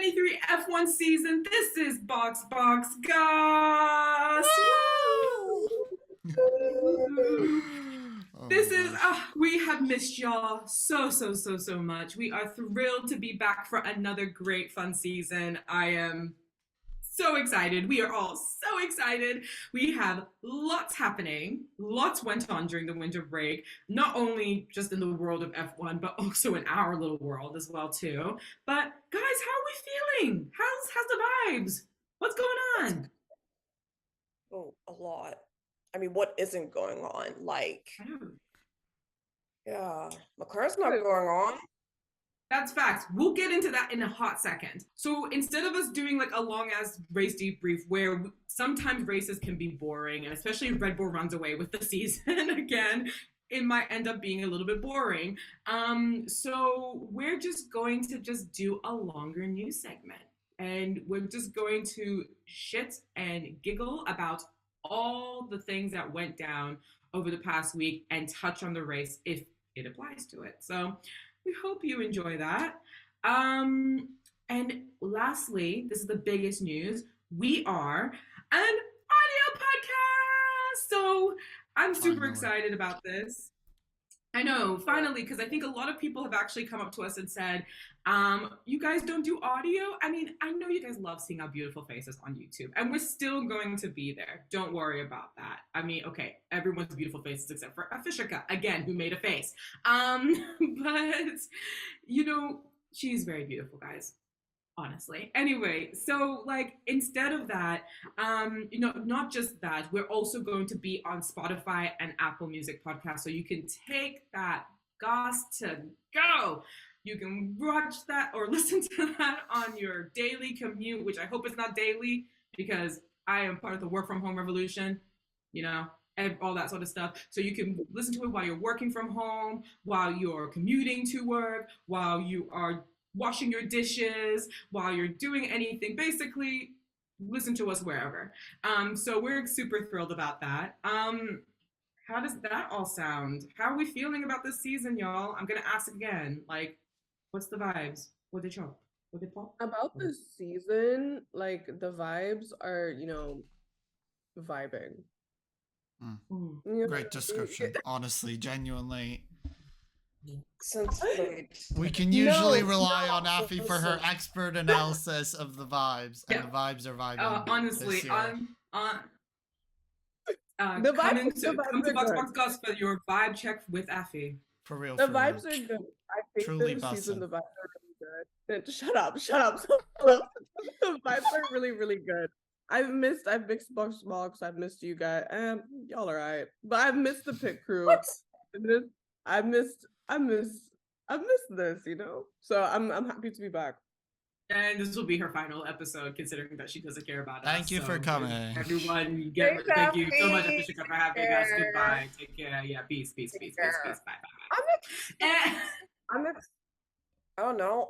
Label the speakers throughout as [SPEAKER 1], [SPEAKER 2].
[SPEAKER 1] 2023 F1 season. This is Box Box Goss. This is, we have missed y'all so much. We are thrilled to be back for another great fun season. I am so excited. We are all so excited. We have lots happening. Lots went on during the winter break, not only just in the world of F1, but also in our little world as well too. But guys, how are we feeling? How's the vibes? What's going on?
[SPEAKER 2] Oh, a lot. I mean, what isn't going on? Like, yeah, McLaren's not going on.
[SPEAKER 1] That's facts. We'll get into that in a hot second. So instead of us doing like a long ass race debrief where sometimes races can be boring, and especially if Red Bull runs away with the season again, it might end up being a little bit boring. So we're just going to do a longer news segment. And we're just going to shit and giggle about all the things that went down over the past week and touch on the race if it applies to it. So we hope you enjoy that. And lastly, this is the biggest news. We are an audio podcast. So I'm super excited about this. I know, finally, because I think a lot of people have actually come up to us and said, you guys don't do audio? I mean, I know you guys love seeing our beautiful faces on YouTube, and we're still going to be there. Don't worry about that. I mean, okay, everyone's beautiful faces except for Afishika, again, who made a face. But, you know, she's very beautiful, guys. Honestly. Anyway, so like instead of that, you know, not just that, we're also going to be on Spotify and Apple Music podcast. So you can take that Goss to go. You can watch that or listen to that on your daily commute, which I hope is not daily because I am part of the work from home revolution, you know, and all that sort of stuff. So you can listen to it while you're working from home, while you're commuting to work, while you are washing your dishes, while you're doing anything. Basically, listen to us wherever. So we're super thrilled about that. How does that all sound? How are we feeling about this season, y'all? I'm gonna ask again. Like, what's the vibes? What did y'all? What did Paul?
[SPEAKER 3] About this season, like the vibes are, you know, vibing.
[SPEAKER 4] Great description, honestly, genuinely.
[SPEAKER 2] Since
[SPEAKER 4] we can usually rely on Afi for her expert analysis of the vibes, and the vibes are vibing.
[SPEAKER 1] Honestly,
[SPEAKER 3] come
[SPEAKER 1] to Box Box Goss for your vibe check with Afi.
[SPEAKER 4] For real,
[SPEAKER 3] the vibes are good. I think
[SPEAKER 4] truly
[SPEAKER 3] this season the
[SPEAKER 4] bussin'.
[SPEAKER 3] vibes are really good. Shut up. The vibes are really good. I've missed Box Box. I've missed you guys. Y'all are right, but I've missed the pit crew.
[SPEAKER 2] What?
[SPEAKER 3] I miss this, you know. So I'm happy to be back.
[SPEAKER 1] And this will be her final episode, considering that she doesn't care about us.
[SPEAKER 4] Thank you for coming,
[SPEAKER 1] everyone. Thank you so much, Afishika, for having us. Goodbye. Take care. Yeah, peace. Bye.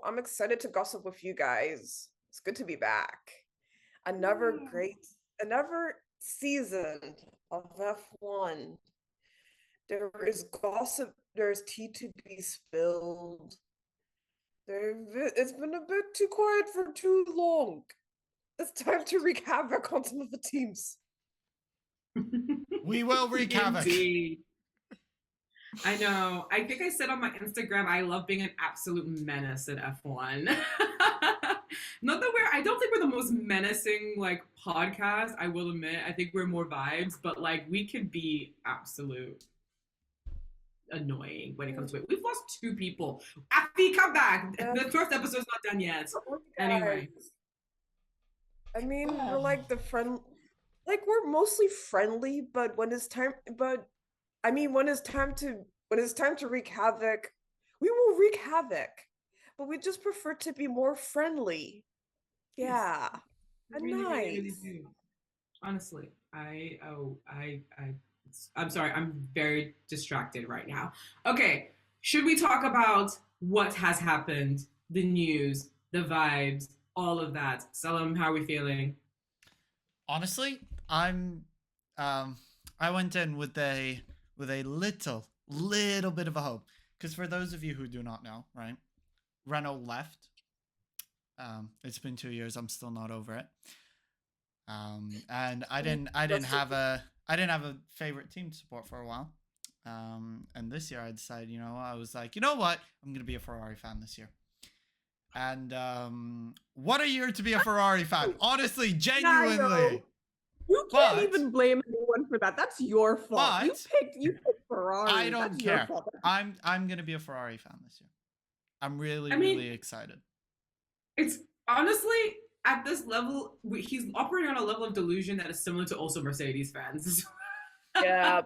[SPEAKER 2] I'm excited to gossip with you guys. It's good to be back. Another season of F1. There is gossip, there's tea to be spilled. It's been a bit too quiet for too long. It's time to wreak havoc on some of the teams.
[SPEAKER 4] We will wreak havoc.
[SPEAKER 1] I know. I think I said on my Instagram, I love being an absolute menace at F1. Not that I don't think we're the most menacing like podcast, I will admit. I think we're more vibes, but like we could be absolute annoying when it comes to it. We've lost 2 people. Afi, come back. The first episode's not done yet. Anyway.
[SPEAKER 2] I mean, we're like we're mostly friendly, but when it's time to wreak havoc, we will wreak havoc. But we just prefer to be more friendly. Yeah. Nice.
[SPEAKER 1] Really do. Honestly, I'm sorry, I'm very distracted right now. Okay, should we talk about what has happened, the news, the vibes, all of that? Salam, how are we feeling?
[SPEAKER 4] Honestly, I went in with a little bit of a hope, because for those of you who do not know, right, Renault left. It's been 2 years. I'm still not over it. And I didn't have a favorite team to support for a while. And this year I decided, I was like, you know what? I'm gonna be a Ferrari fan this year. And what a year to be a Ferrari fan. Honestly, genuinely.
[SPEAKER 3] You can't even blame anyone for that. That's your fault. You picked Ferrari.
[SPEAKER 4] I don't
[SPEAKER 3] That's
[SPEAKER 4] care.
[SPEAKER 3] Your fault.
[SPEAKER 4] I'm gonna be a Ferrari fan this year. I'm really really excited.
[SPEAKER 1] It's honestly at this level, he's operating on a level of delusion that is similar to also Mercedes fans.
[SPEAKER 2] Yeah.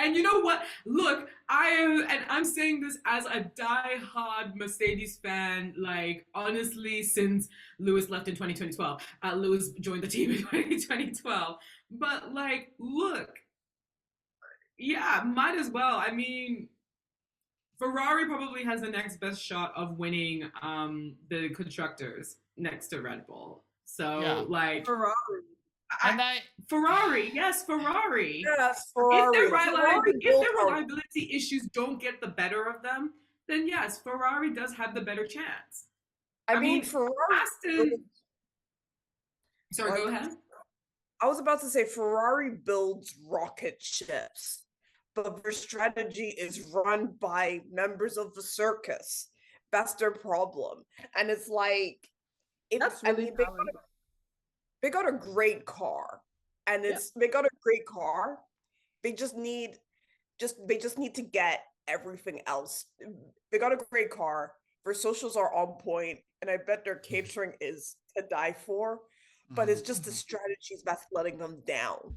[SPEAKER 1] And you know what? Look, I'm saying this as a die-hard Mercedes fan, like, honestly, since Lewis left in 2012. Lewis joined the team in 2012. But, like, look, yeah, might as well. I mean, Ferrari probably has the next best shot of winning the constructors next to Red Bull. So,
[SPEAKER 4] Yeah.
[SPEAKER 1] like...
[SPEAKER 3] Ferrari.
[SPEAKER 1] Ferrari, yes, Ferrari.
[SPEAKER 2] Yes, Ferrari.
[SPEAKER 1] If their reliability issues don't get the better of them, then yes, Ferrari does have the better chance.
[SPEAKER 2] I mean Ferrari.
[SPEAKER 1] Sorry, go ahead.
[SPEAKER 2] I was about to say Ferrari builds rocket ships, but their strategy is run by members of the circus. That's their problem, and it's like, they got a great car, and they got a great car. They just need to get everything else. They got a great car. Their socials are on point, and I bet their catering is to die for. But it's just the strategies that's letting them down.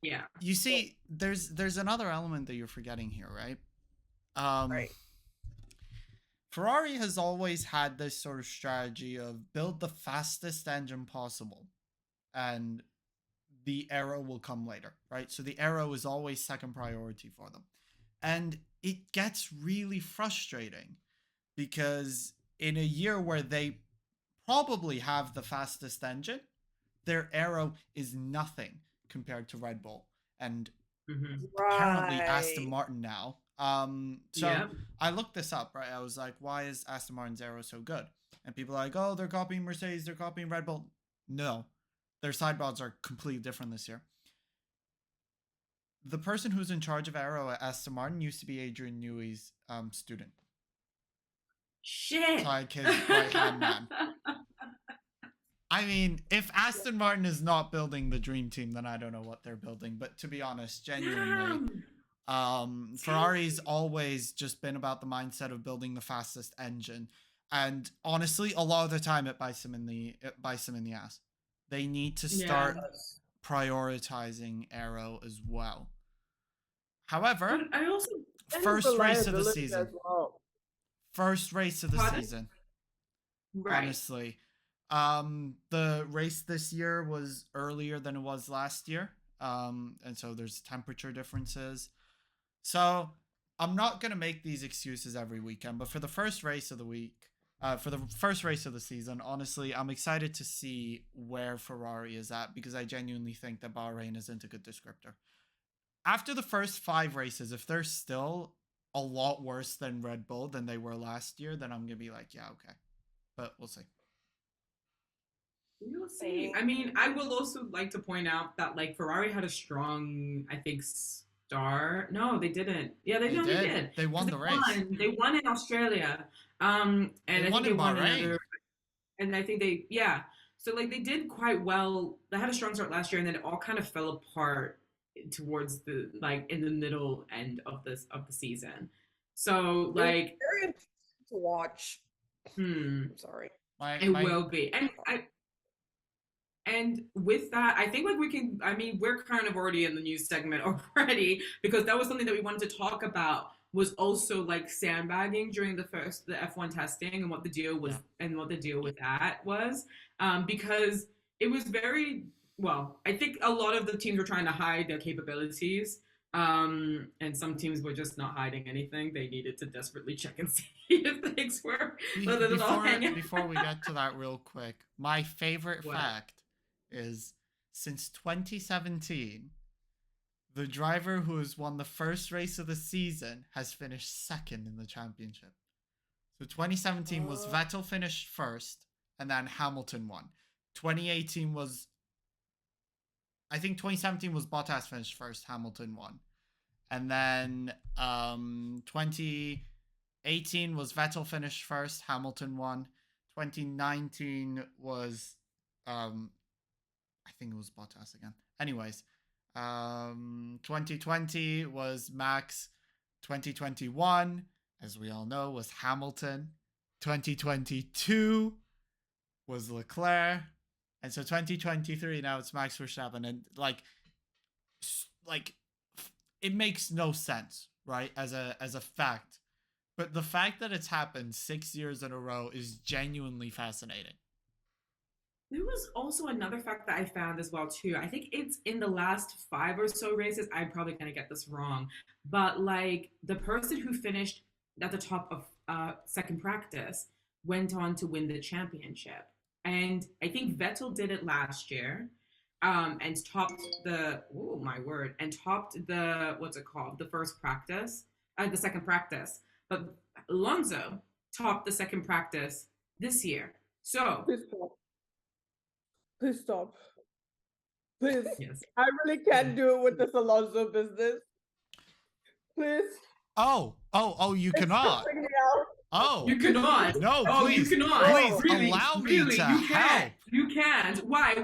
[SPEAKER 1] Yeah.
[SPEAKER 4] You see, there's another element that you're forgetting here, right?
[SPEAKER 2] Right.
[SPEAKER 4] Ferrari has always had this sort of strategy of build the fastest engine possible, and the aero will come later, right? So the aero is always second priority for them. And it gets really frustrating because in a year where they probably have the fastest engine, their aero is nothing compared to Red Bull and apparently Aston Martin now. I looked this up, right? I was like, why is Aston Martin's aero so good? And people are like, oh, they're copying Mercedes, they're copying Red Bull. No. Their sideboards are completely different this year. The person who's in charge of aero at Aston Martin used to be Adrian Newey's student.
[SPEAKER 1] Shit.
[SPEAKER 4] Like his right-hand man. I mean, if Aston Martin is not building the dream team, then I don't know what they're building. But to be honest, genuinely, Ferrari's always just been about the mindset of building the fastest engine. And honestly, a lot of the time it bites them in the ass. They need to start prioritizing aero as well. However, first race of the season. First race of the season.
[SPEAKER 1] Right.
[SPEAKER 4] Honestly. The race this year was earlier than it was last year. And so there's temperature differences. So I'm not going to make these excuses every weekend, but for the first race of the week, for the first race of the season, honestly, I'm excited to see where Ferrari is at because I genuinely think that Bahrain isn't a good descriptor. After the first 5 races, if they're still a lot worse than Red Bull than they were last year, then I'm going to be like, yeah, okay. But we'll see.
[SPEAKER 1] We'll see. I mean, I will also like to point out that, like, Ferrari had a strong, I think, start. No, they didn't. Yeah, they did.
[SPEAKER 4] They won the race.
[SPEAKER 1] They won in Australia. And I think they won another. And I think so like they did quite well. They had a strong start last year, and then it all kind of fell apart towards the in the middle end of the season. So like
[SPEAKER 2] very interesting to watch. I'm sorry.
[SPEAKER 1] It will be. And with that, I think we're kind of already in the news segment already because that was something that we wanted to talk about, was also like sandbagging during the F1 testing and what the deal was and what the deal with that was. Because it was I think a lot of the teams were trying to hide their capabilities. And some teams were just not hiding anything. They needed to desperately check and see if things were.
[SPEAKER 4] Before we get to that real quick, my favorite fact is since 2017, the driver who has won the first race of the season has finished second in the championship. So 2017 was Vettel finished first, and then Hamilton won. 2018 was, I think 2017 was Bottas finished first, Hamilton won. And then 2018 was Vettel finished first, Hamilton won. 2019 was I think it was Bottas again. Anyways, 2020 was Max. 2021, as we all know, was Hamilton. 2022 was Leclerc. And so 2023 now it's Max Verstappen, and like it makes no sense, right? As a fact. But the fact that it's happened 6 years in a row is genuinely fascinating.
[SPEAKER 1] There was also another fact that I found as well too. I think it's in the last 5 or so races. I'm probably gonna get this wrong, but like the person who finished at the top of second practice went on to win the championship. And I think Vettel did it last year, and topped the what's it called, the first practice, the second practice. But Alonso topped the second practice this year. So.
[SPEAKER 3] Please stop. Please.
[SPEAKER 1] Yes.
[SPEAKER 3] I really can't do it with this Alonso business. Please.
[SPEAKER 4] Oh, you cannot. Oh,
[SPEAKER 1] you cannot.
[SPEAKER 4] No,
[SPEAKER 1] oh,
[SPEAKER 4] please,
[SPEAKER 1] you cannot.
[SPEAKER 4] please
[SPEAKER 1] really,
[SPEAKER 4] allow me
[SPEAKER 1] really,
[SPEAKER 4] to
[SPEAKER 1] you
[SPEAKER 4] help.
[SPEAKER 1] can't. You can't. Why?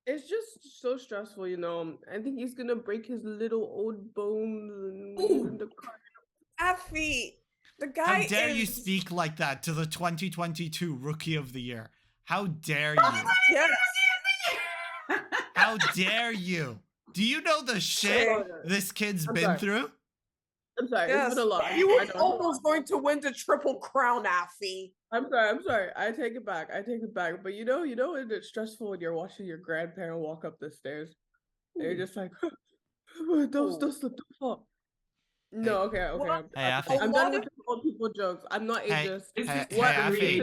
[SPEAKER 3] It's just so stressful, you know. I think he's gonna break his little old bones in the car.
[SPEAKER 2] Effie, the guy.
[SPEAKER 4] How dare you speak like that to the 2022 Rookie of the Year? How dare you?
[SPEAKER 2] Yes.
[SPEAKER 4] How dare you? Do you know the shit this kid's been through?
[SPEAKER 3] I'm sorry,
[SPEAKER 2] Yes.
[SPEAKER 3] it's been a lot.
[SPEAKER 2] You were almost going to win the Triple Crown, Effie.
[SPEAKER 3] I'm sorry. I take it back. But you know, it's stressful when you're watching your grandparent walk up the stairs. And you're just like, don't slip, don't fall. No, okay.
[SPEAKER 4] Hey,
[SPEAKER 3] I'm done with the old people jokes. I'm not ageist.
[SPEAKER 4] Hey, Affy.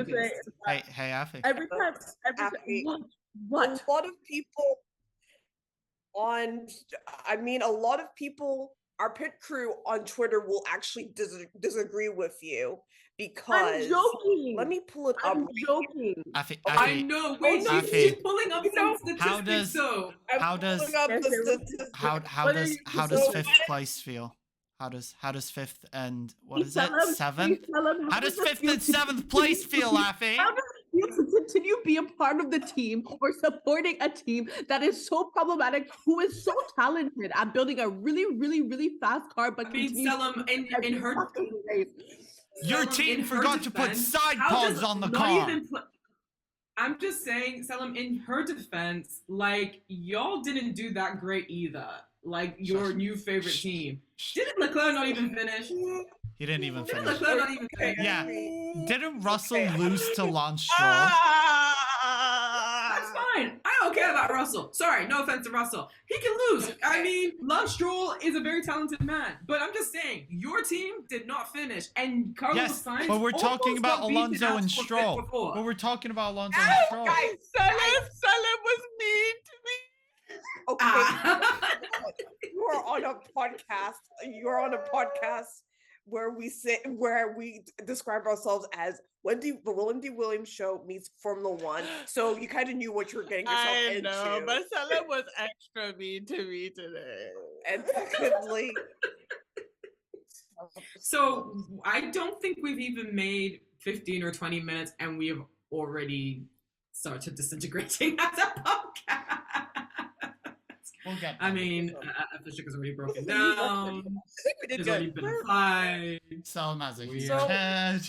[SPEAKER 3] Every time. What?
[SPEAKER 2] A lot of people a lot of people, our pit crew on Twitter will actually disagree with you because.
[SPEAKER 3] I'm joking.
[SPEAKER 2] Let me pull it up.
[SPEAKER 3] I'm joking.
[SPEAKER 4] Affy,
[SPEAKER 1] I know. Wait, she's pulling up some statistics.
[SPEAKER 4] How does fifth place feel? How does fifth and what is it? Seventh? How does fifth and seventh place feel, Affy?
[SPEAKER 3] How does it feel to continue be a part of the team or supporting a team that is so problematic, who is so talented at building a really, really, really fast car, but
[SPEAKER 1] Selim, in her
[SPEAKER 3] race?
[SPEAKER 4] Your team forgot to put side pods on the car.
[SPEAKER 1] I'm just saying, Selim, in her defense, like y'all didn't do that great either. Like your new favorite team. Didn't Leclerc not even finish?
[SPEAKER 4] He didn't even finish.
[SPEAKER 1] Didn't Leclerc not even finish?
[SPEAKER 4] Yeah. Didn't Russell lose to Lance Stroll?
[SPEAKER 1] That's fine. I don't care about Russell. Sorry, no offense to Russell. He can lose. I mean, Lance Stroll is a very talented man. But I'm just saying, your team did not finish. And Carlos Sainz.
[SPEAKER 4] But we're talking about Alonso and Stroll. But we're talking about Alonso and Stroll.
[SPEAKER 2] Guys,
[SPEAKER 3] Salim was mean to me.
[SPEAKER 2] Okay. You're on a podcast where we describe ourselves as the Wendy Williams show meets Formula One. So you kind of knew what you were getting yourself into.
[SPEAKER 3] I know, but Salim was extra mean to me today.
[SPEAKER 2] And secondly,
[SPEAKER 1] so I don't think we've even made 15 or 20 minutes and we have already started disintegrating as a podcast. I mean, Fisher is already broken down.
[SPEAKER 2] I think we did
[SPEAKER 1] There's already been a fight.
[SPEAKER 4] Selim has a huge
[SPEAKER 2] So-
[SPEAKER 4] head.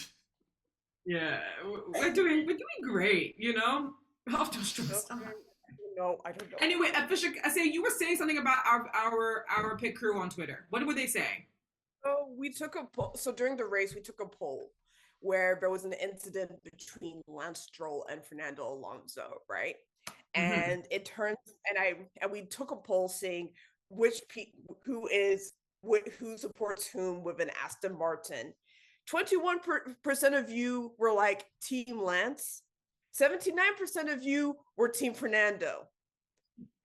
[SPEAKER 1] Yeah, we're doing great, you know. Off to a strong start.
[SPEAKER 2] No, I don't know.
[SPEAKER 1] Anyway, Fisher, I say you were saying something about our pit crew on Twitter. What were they saying?
[SPEAKER 2] So we took a poll. So during the race, we took a poll where there was an incident between Lance Stroll and Fernando Alonso, right? And it turns, and we took a poll saying who supports whom with an Aston Martin. 21% of you were like Team Lance. 79% of you were Team Fernando.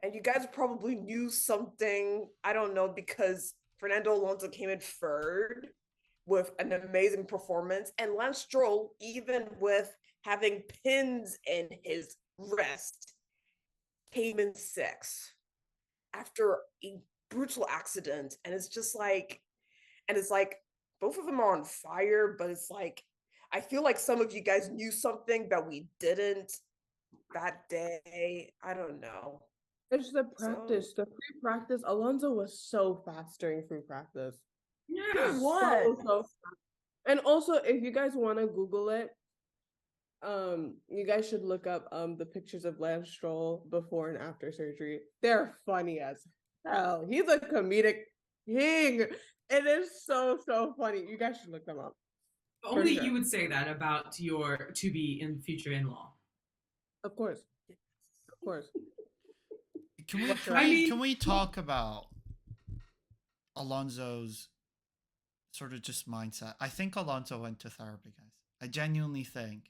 [SPEAKER 2] And you guys probably knew something, I don't know, because Fernando Alonso came in third with an amazing performance. And Lance Stroll, even with having pins in his wrist came in sixth after a brutal accident. And it's just like, both of them are on fire, but it's like, I feel like some of you guys knew something that we didn't that day. I don't know.
[SPEAKER 3] It's the practice, the free practice. Alonso was so fast during free practice.
[SPEAKER 1] Yeah.
[SPEAKER 3] So fast. And also, if you guys want to Google it, you guys should look up the pictures of Lance Stroll before and after surgery. They're funny as hell. He's a comedic king. It is so funny. You guys should look them up.
[SPEAKER 1] Only you would say that about your to-be in future in-law.
[SPEAKER 3] Of course. Of course.
[SPEAKER 4] Can we talk about Alonso's sort of just mindset? I think Alonso went to therapy, guys. I genuinely think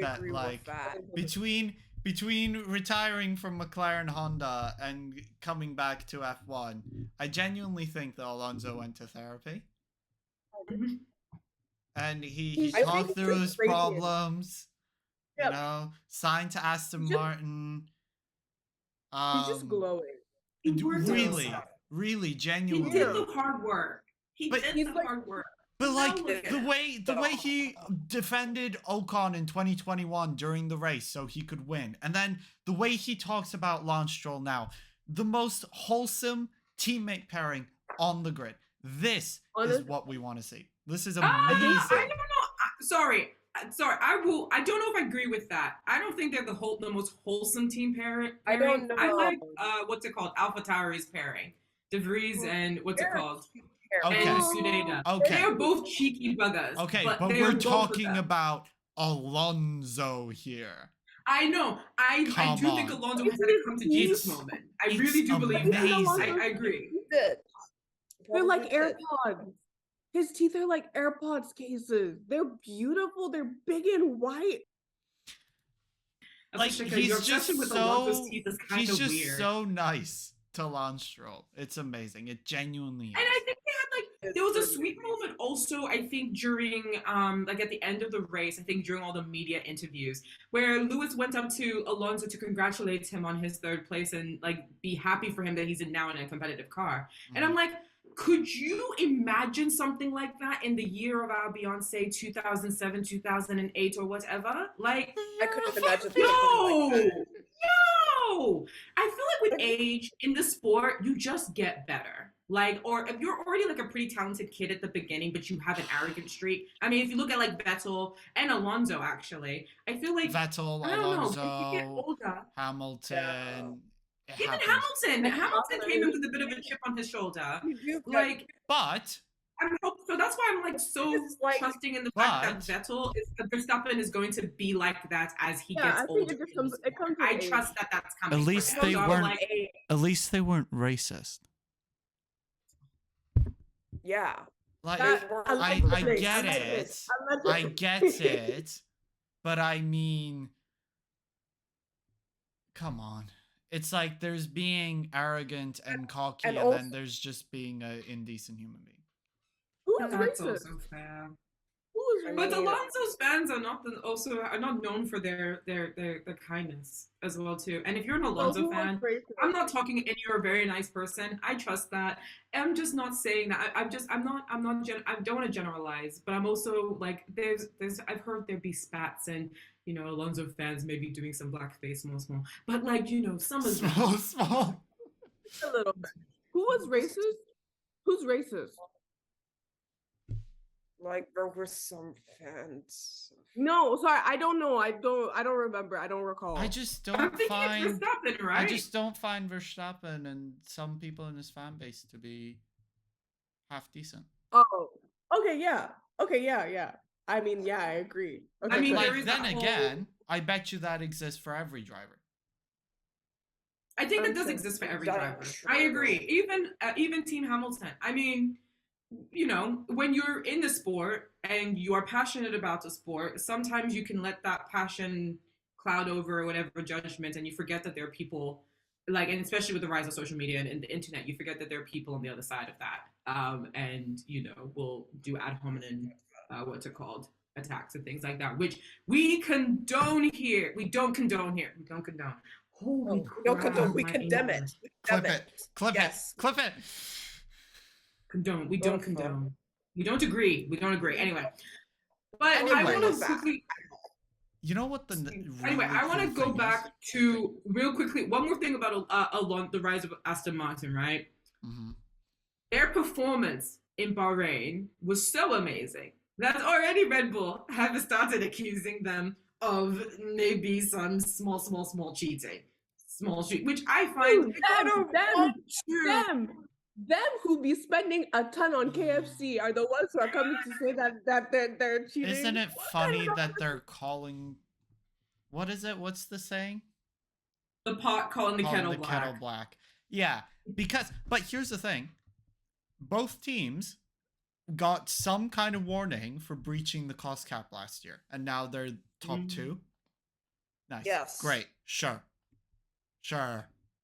[SPEAKER 4] that between retiring from McLaren Honda and coming back to F1, I genuinely think that Alonso went to therapy. And he talked through his problems, you know, signed to Aston Martin.
[SPEAKER 3] He's just glowing.
[SPEAKER 4] Really, genuinely.
[SPEAKER 1] He did the hard work. He did the hard work.
[SPEAKER 4] But like the way he defended Ocon in 2021 during the race so he could win, and then the way he talks about Lance Stroll now, the most wholesome teammate pairing on the grid. This is what we want to see. This is amazing.
[SPEAKER 1] I don't know. Sorry. I don't know if I agree with that. I don't think they're the most wholesome team pairing.
[SPEAKER 2] I don't know.
[SPEAKER 1] I like what's it called? AlphaTauri's pairing. De Vries and what's it called?
[SPEAKER 4] Okay.
[SPEAKER 1] And Tsunoda.
[SPEAKER 4] Okay.
[SPEAKER 1] They're both cheeky buggers.
[SPEAKER 4] Okay, but we're talking about Alonso here.
[SPEAKER 1] I know. I do think Alonso has had a come to Jesus moment. I really do believe that. I agree.
[SPEAKER 3] They're like AirPods. His teeth are like AirPods cases. They're beautiful. They're big and white.
[SPEAKER 4] Like he's just so nice to Lance Stroll. It's amazing. It genuinely is.
[SPEAKER 1] And I think there was a sweet moment also, I think, during like at the end of the race, I think during all the media interviews, where Lewis went up to Alonso to congratulate him on his third place and like be happy for him that he's now in a competitive car. And I'm like, could you imagine something like that in the year of our Beyonce 2007, 2008 or whatever? Like,
[SPEAKER 2] I couldn't imagine.
[SPEAKER 1] No! I feel like with age in the sport, you just get better. Like, or if you're already like a pretty talented kid at the beginning, but you have an arrogant streak. I mean, if you look at like Vettel and Alonso, actually, I feel like
[SPEAKER 4] Vettel, Alonso, Hamilton.
[SPEAKER 1] Even Hamilton came in with a bit of a chip on his shoulder. Like,
[SPEAKER 4] but
[SPEAKER 1] so that's why I'm like so trusting in the fact that Verstappen is going to be like that as he gets older. I trust that that's coming.
[SPEAKER 4] At least they weren't. At least they weren't racist.
[SPEAKER 2] Yeah.
[SPEAKER 4] Like I get it. I get it. But I mean, come on. It's like there's being arrogant and cocky, and then there's just being an indecent human being.
[SPEAKER 1] That's also fair. But Alonso's fans are not known for their kindness as well too. And if you're an Alonso fan, I'm not talking and you're a very nice person. I trust that. I'm just not saying that. I don't want to generalize, but I'm also like I've heard there be spats and you know Alonso fans maybe doing some blackface small, but like you know some is
[SPEAKER 4] small.
[SPEAKER 3] A little bit. Who was racist? Who's racist?
[SPEAKER 2] Like there were some fans.
[SPEAKER 3] No, sorry, I don't know. I don't remember. I don't recall.
[SPEAKER 4] I just don't find Verstappen, right? I just don't find Verstappen and some people in his fan base to be half decent.
[SPEAKER 3] Oh, okay, yeah. Okay, yeah. I mean, yeah, I agree. Okay,
[SPEAKER 1] I mean,
[SPEAKER 4] like then again, I bet you that exists for every driver.
[SPEAKER 1] I think that does exist for every driver. I agree. Even Team Hamilton. I mean, you know, when you're in the sport and you are passionate about the sport, sometimes you can let that passion cloud over whatever judgment and you forget that there are people like, and especially with the rise of social media and the internet, you forget that there are people on the other side of that. And, you know, will do ad hominem, what's it called? attacks and things like that, which we condone here. We don't condone here. We don't condone. Holy
[SPEAKER 2] We don't
[SPEAKER 1] crap,
[SPEAKER 2] condone. We
[SPEAKER 1] my
[SPEAKER 2] condemn it.
[SPEAKER 1] English.
[SPEAKER 4] Clip it. Clip
[SPEAKER 2] Yes.
[SPEAKER 4] it. Clip it.
[SPEAKER 1] Condone. We don't condone. We don't agree. We don't agree. Anyway. But I
[SPEAKER 4] Anyways.
[SPEAKER 1] want to quickly.
[SPEAKER 4] You know what the
[SPEAKER 1] Anyway, I want to
[SPEAKER 4] cool
[SPEAKER 1] go
[SPEAKER 4] thing
[SPEAKER 1] back
[SPEAKER 4] is?
[SPEAKER 1] to real quickly. One more thing about the rise of Aston Martin, right?
[SPEAKER 4] Mhm.
[SPEAKER 1] Their performance in Bahrain was so amazing that already Red Bull have started accusing them of maybe some small cheating, which I find
[SPEAKER 3] Them who be spending a ton on KFC are the ones who are coming to say that they're cheating.
[SPEAKER 4] Isn't it funny that they're calling? What is it? What's the saying?
[SPEAKER 1] the pot calling the kettle black.
[SPEAKER 4] Kettle black. Yeah, but here's the thing. Both teams got some kind of warning for breaching the cost cap last year, and now they're top two. Nice.
[SPEAKER 2] Yes.
[SPEAKER 4] Great. Sure.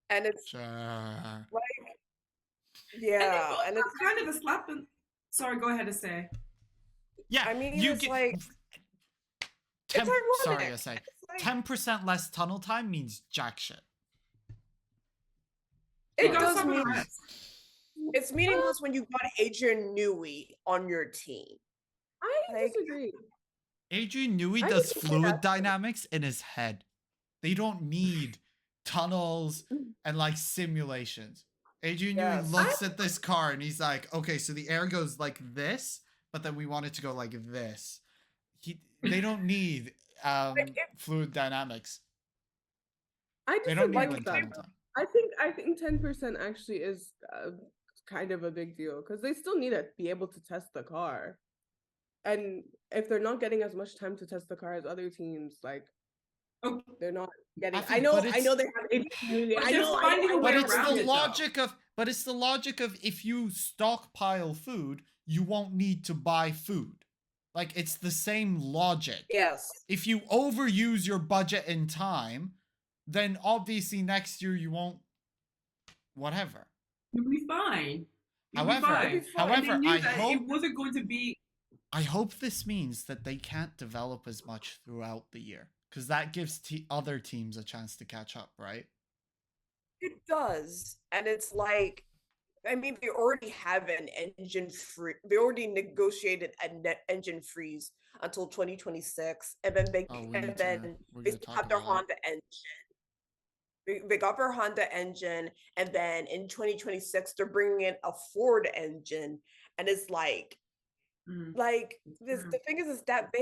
[SPEAKER 2] And it's
[SPEAKER 4] Sure.
[SPEAKER 2] yeah,
[SPEAKER 1] and it's kind of a slap in. Sorry, go ahead and say.
[SPEAKER 4] Yeah,
[SPEAKER 2] I mean,
[SPEAKER 4] you
[SPEAKER 2] it's
[SPEAKER 4] get
[SPEAKER 2] like
[SPEAKER 4] 10,
[SPEAKER 2] it's
[SPEAKER 4] sorry,
[SPEAKER 2] ironic.
[SPEAKER 4] I say
[SPEAKER 2] It's like-
[SPEAKER 4] 10% less tunnel time means jack shit.
[SPEAKER 2] It
[SPEAKER 1] got
[SPEAKER 2] does
[SPEAKER 1] some
[SPEAKER 2] mean
[SPEAKER 1] rest.
[SPEAKER 2] it's meaningless when you got Adrian Newey on your team.
[SPEAKER 3] I
[SPEAKER 2] Like-
[SPEAKER 3] disagree.
[SPEAKER 4] Adrian Newey
[SPEAKER 3] I
[SPEAKER 4] does
[SPEAKER 3] can see
[SPEAKER 4] fluid
[SPEAKER 3] that.
[SPEAKER 4] dynamics in his head. They don't need tunnels and like simulations. Adrian
[SPEAKER 2] Yes.
[SPEAKER 4] Newey looks at this car and he's like, okay, so the air goes like this, but then we want it to go like this. They don't need fluid dynamics.
[SPEAKER 3] I
[SPEAKER 4] They don't
[SPEAKER 3] disagree
[SPEAKER 4] need
[SPEAKER 3] with
[SPEAKER 4] like
[SPEAKER 3] that.
[SPEAKER 4] tunnel time.
[SPEAKER 3] I think 10% actually is kind of a big deal because they still need to be able to test the car, and if they're not getting as much time to test the car as other teams, like
[SPEAKER 1] Oh,
[SPEAKER 3] they're not getting.
[SPEAKER 4] I
[SPEAKER 3] I
[SPEAKER 4] think-
[SPEAKER 3] know
[SPEAKER 4] but
[SPEAKER 3] they
[SPEAKER 4] it's-
[SPEAKER 3] have Adrian Newey.
[SPEAKER 1] But
[SPEAKER 3] I
[SPEAKER 1] they're
[SPEAKER 3] know.
[SPEAKER 1] finding a way
[SPEAKER 4] But it's
[SPEAKER 1] around
[SPEAKER 4] the
[SPEAKER 1] it, though.
[SPEAKER 4] logic of it's the logic of if you stockpile food, you won't need to buy food. Like it's the same logic.
[SPEAKER 2] Yes.
[SPEAKER 4] If you overuse your budget in time, then obviously next year you won't whatever.
[SPEAKER 1] You'll be fine. You'll be
[SPEAKER 4] However,
[SPEAKER 1] fine.
[SPEAKER 4] however,
[SPEAKER 1] And they knew
[SPEAKER 4] I
[SPEAKER 1] that
[SPEAKER 4] hope
[SPEAKER 1] it wasn't going to be.
[SPEAKER 4] I hope this means that they can't develop as much throughout the year because that gives other teams a chance to catch up, right?
[SPEAKER 2] It does. And it's like, I mean, they already have an engine free, they already negotiated a net engine freeze until 2026. And then they
[SPEAKER 4] Oh, we're
[SPEAKER 2] they
[SPEAKER 4] gonna
[SPEAKER 2] still
[SPEAKER 4] talk
[SPEAKER 2] have their
[SPEAKER 4] about that.
[SPEAKER 2] Honda engine. They got their Honda engine, and then in 2026 they're bringing in a Ford engine, and it's like this.
[SPEAKER 1] Mm.
[SPEAKER 2] The thing is that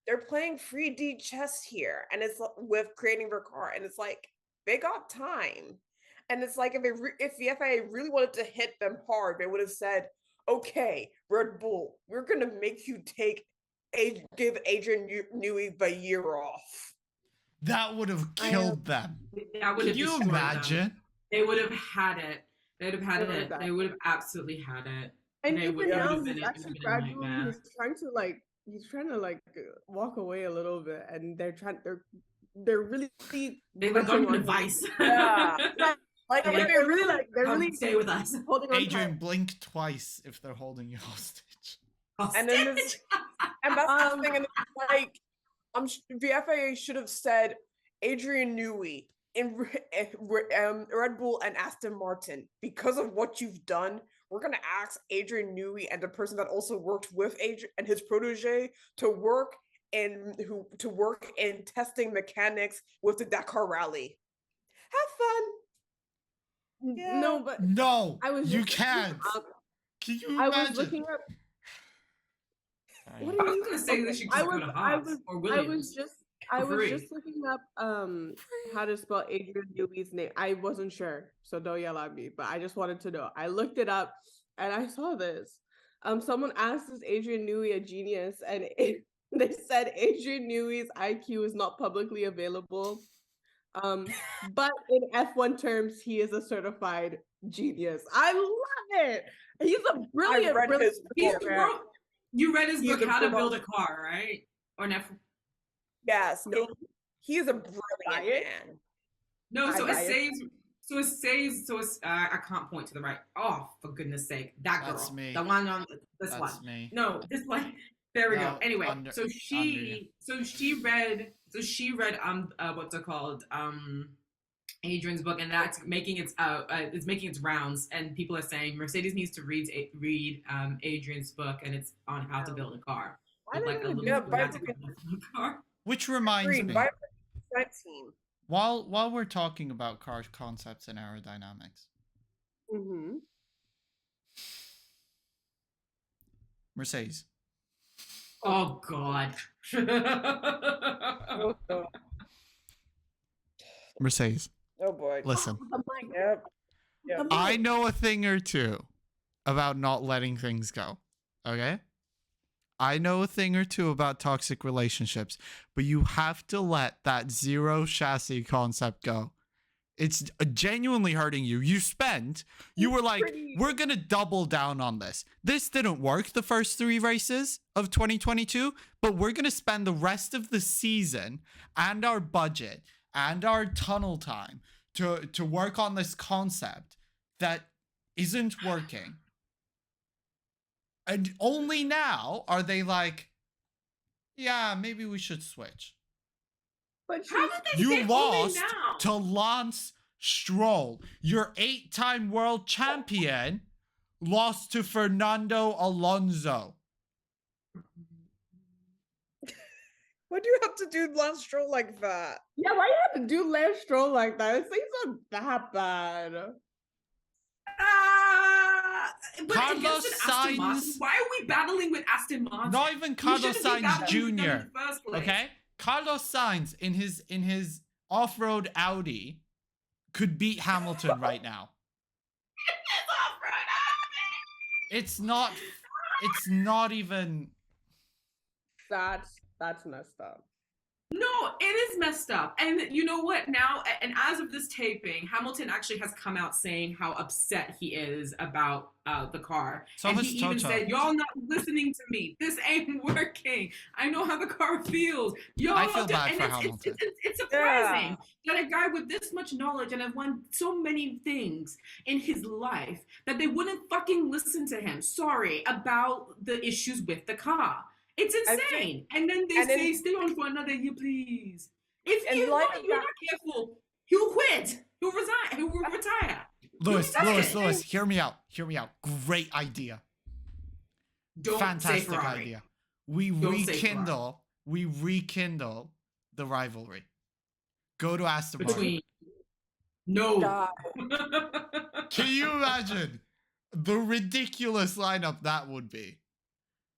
[SPEAKER 2] they're playing 3D chess here, and it's with creating their car, and it's like they got time, and it's like if the FIA really wanted to hit them hard, they would have said, "Okay, Red Bull, we're gonna make you give Adrian Newey the year off."
[SPEAKER 4] That would have killed them.
[SPEAKER 1] That would
[SPEAKER 4] Can
[SPEAKER 1] have
[SPEAKER 4] you
[SPEAKER 1] destroyed them.
[SPEAKER 4] imagine?
[SPEAKER 1] They would have had it. They would have had
[SPEAKER 3] They would
[SPEAKER 1] it.
[SPEAKER 3] have
[SPEAKER 1] They would have absolutely had it.
[SPEAKER 3] And
[SPEAKER 1] They
[SPEAKER 3] even
[SPEAKER 1] would- it would
[SPEAKER 3] now,
[SPEAKER 1] have been-
[SPEAKER 3] he's
[SPEAKER 1] it would
[SPEAKER 3] actually
[SPEAKER 1] have been a
[SPEAKER 3] gradually
[SPEAKER 1] nightmare.
[SPEAKER 3] he's trying to walk away a little bit, and they're really
[SPEAKER 1] They would have gone
[SPEAKER 3] pressing
[SPEAKER 1] to
[SPEAKER 3] on him.
[SPEAKER 1] Vice.
[SPEAKER 2] Yeah. Like
[SPEAKER 1] They're
[SPEAKER 2] if
[SPEAKER 1] like,
[SPEAKER 3] they're
[SPEAKER 1] Come
[SPEAKER 3] really
[SPEAKER 1] stay with us.
[SPEAKER 3] holding on.
[SPEAKER 4] Adrian,
[SPEAKER 3] tight.
[SPEAKER 4] blink twice if they're holding you hostage.
[SPEAKER 2] And then this, and that's the thing, and it's like the FIA should have said Adrian Newey in Red Bull and Aston Martin, because of what you've done, we're gonna ask Adrian Newey and the person that also worked with Adrian and his protege to work in testing mechanics with the Dakar Rally. Have fun. Yeah.
[SPEAKER 3] No, but
[SPEAKER 4] No,
[SPEAKER 3] I was
[SPEAKER 4] you
[SPEAKER 3] just looking
[SPEAKER 4] can't.
[SPEAKER 3] up-
[SPEAKER 4] Can you
[SPEAKER 3] I
[SPEAKER 4] imagine?
[SPEAKER 3] was looking up. What
[SPEAKER 1] I
[SPEAKER 3] do
[SPEAKER 1] was
[SPEAKER 3] you
[SPEAKER 1] gonna say they should just go to Haas or Williams.
[SPEAKER 3] I
[SPEAKER 1] for
[SPEAKER 3] was
[SPEAKER 1] free.
[SPEAKER 3] just looking up how to spell Adrian Newey's name. I wasn't sure, so don't yell at me. But I just wanted to know. I looked it up, and I saw this. Someone asked, "Is Adrian Newey a genius?" And they said Adrian Newey's IQ is not publicly available. But in F1 terms, he is a certified genius. I love it. He's a brilliant,
[SPEAKER 2] read
[SPEAKER 3] brilliant.
[SPEAKER 2] his
[SPEAKER 1] He's
[SPEAKER 2] book.
[SPEAKER 1] you read his
[SPEAKER 2] He's
[SPEAKER 1] book,
[SPEAKER 2] a
[SPEAKER 1] How to
[SPEAKER 2] pro-
[SPEAKER 1] Build a Car, right? Or Netflix?
[SPEAKER 2] Yes,
[SPEAKER 3] No.
[SPEAKER 2] he is a
[SPEAKER 3] Buy
[SPEAKER 2] brilliant
[SPEAKER 3] it.
[SPEAKER 2] man.
[SPEAKER 1] No, so
[SPEAKER 3] I
[SPEAKER 1] it
[SPEAKER 3] buy it.
[SPEAKER 1] says. So it says. So it's. I can't point to the right. Oh, for goodness sake, that girl.
[SPEAKER 4] That's me.
[SPEAKER 1] The one on this
[SPEAKER 4] That's
[SPEAKER 1] one.
[SPEAKER 4] me.
[SPEAKER 1] No, this one. There we go.
[SPEAKER 4] No,
[SPEAKER 1] Anyway,
[SPEAKER 4] under-
[SPEAKER 1] so
[SPEAKER 4] under.
[SPEAKER 1] she read what's it called? Adrian's book, and that's making it's making its rounds, and people are saying Mercedes needs to read Adrian's book, and it's on how to build a car.
[SPEAKER 3] Why
[SPEAKER 1] With,
[SPEAKER 3] did
[SPEAKER 1] like a
[SPEAKER 3] they
[SPEAKER 1] little
[SPEAKER 3] do that?
[SPEAKER 1] schematic of the car.
[SPEAKER 4] Which reminds
[SPEAKER 2] Agreed.
[SPEAKER 4] me,
[SPEAKER 2] By 19.
[SPEAKER 4] while we're talking about car concepts and aerodynamics,
[SPEAKER 2] Mm-hmm.
[SPEAKER 4] Mercedes.
[SPEAKER 1] Oh God.
[SPEAKER 4] Mercedes,
[SPEAKER 2] Oh boy.
[SPEAKER 4] listen.
[SPEAKER 2] Yep. Yep.
[SPEAKER 4] I know a thing or two about not letting things go. Okay? I know a thing or two about toxic relationships, but you have to let that zero chassis concept go. It's genuinely hurting you. You were like, we're going to double down on this. This didn't work the first 3 races of 2022, but we're going to spend the rest of the season and our budget and our tunnel time to work on this concept that isn't working. And only now are they like, yeah, maybe we should switch.
[SPEAKER 3] But
[SPEAKER 1] How did they
[SPEAKER 4] You
[SPEAKER 1] say only
[SPEAKER 4] lost
[SPEAKER 1] now?
[SPEAKER 4] to Lance Stroll. Your 8-time world champion lost to Fernando Alonso.
[SPEAKER 2] Why do you have to do Lance Stroll like that?
[SPEAKER 3] yeah, why you have to do Lance Stroll like that? It's not that bad.
[SPEAKER 1] But
[SPEAKER 4] Carlos
[SPEAKER 1] against an Aston Martin,
[SPEAKER 4] Sainz-
[SPEAKER 1] why are we battling with Aston Martin?
[SPEAKER 4] Not even
[SPEAKER 1] We
[SPEAKER 4] Carlos
[SPEAKER 1] shouldn't be
[SPEAKER 4] Sainz
[SPEAKER 1] battling with them in
[SPEAKER 4] Jr.
[SPEAKER 1] the first place.
[SPEAKER 4] Okay? Carlos Sainz in his off-road Audi could beat Hamilton right now. It's not even.
[SPEAKER 3] That's messed up.
[SPEAKER 1] No, it is messed up. And you know what? Now, and as of this taping, Hamilton actually has come out saying how upset he is about the car.
[SPEAKER 4] So
[SPEAKER 1] and
[SPEAKER 4] has
[SPEAKER 1] he even
[SPEAKER 4] Toto.
[SPEAKER 1] said, y'all not listening to me. This ain't working. I know how the car feels. Y'all
[SPEAKER 4] I feel
[SPEAKER 1] do-"
[SPEAKER 4] bad
[SPEAKER 1] and
[SPEAKER 4] for
[SPEAKER 1] it's,
[SPEAKER 4] Hamilton.
[SPEAKER 1] It's surprising that a guy with this much knowledge and have won so many things in his life that they wouldn't fucking listen to him. Sorry about the issues with the car. It's insane. And then they say, stay on for another year, please. If you're not careful, he'll quit. He'll resign. He'll retire.
[SPEAKER 4] Lewis, hear me out. Great idea.
[SPEAKER 1] Don't
[SPEAKER 4] Fantastic
[SPEAKER 1] say Ferrari.
[SPEAKER 4] idea. We rekindle the rivalry. Go to Aston Martin.
[SPEAKER 1] Between no.
[SPEAKER 4] Can you imagine the ridiculous lineup that would be?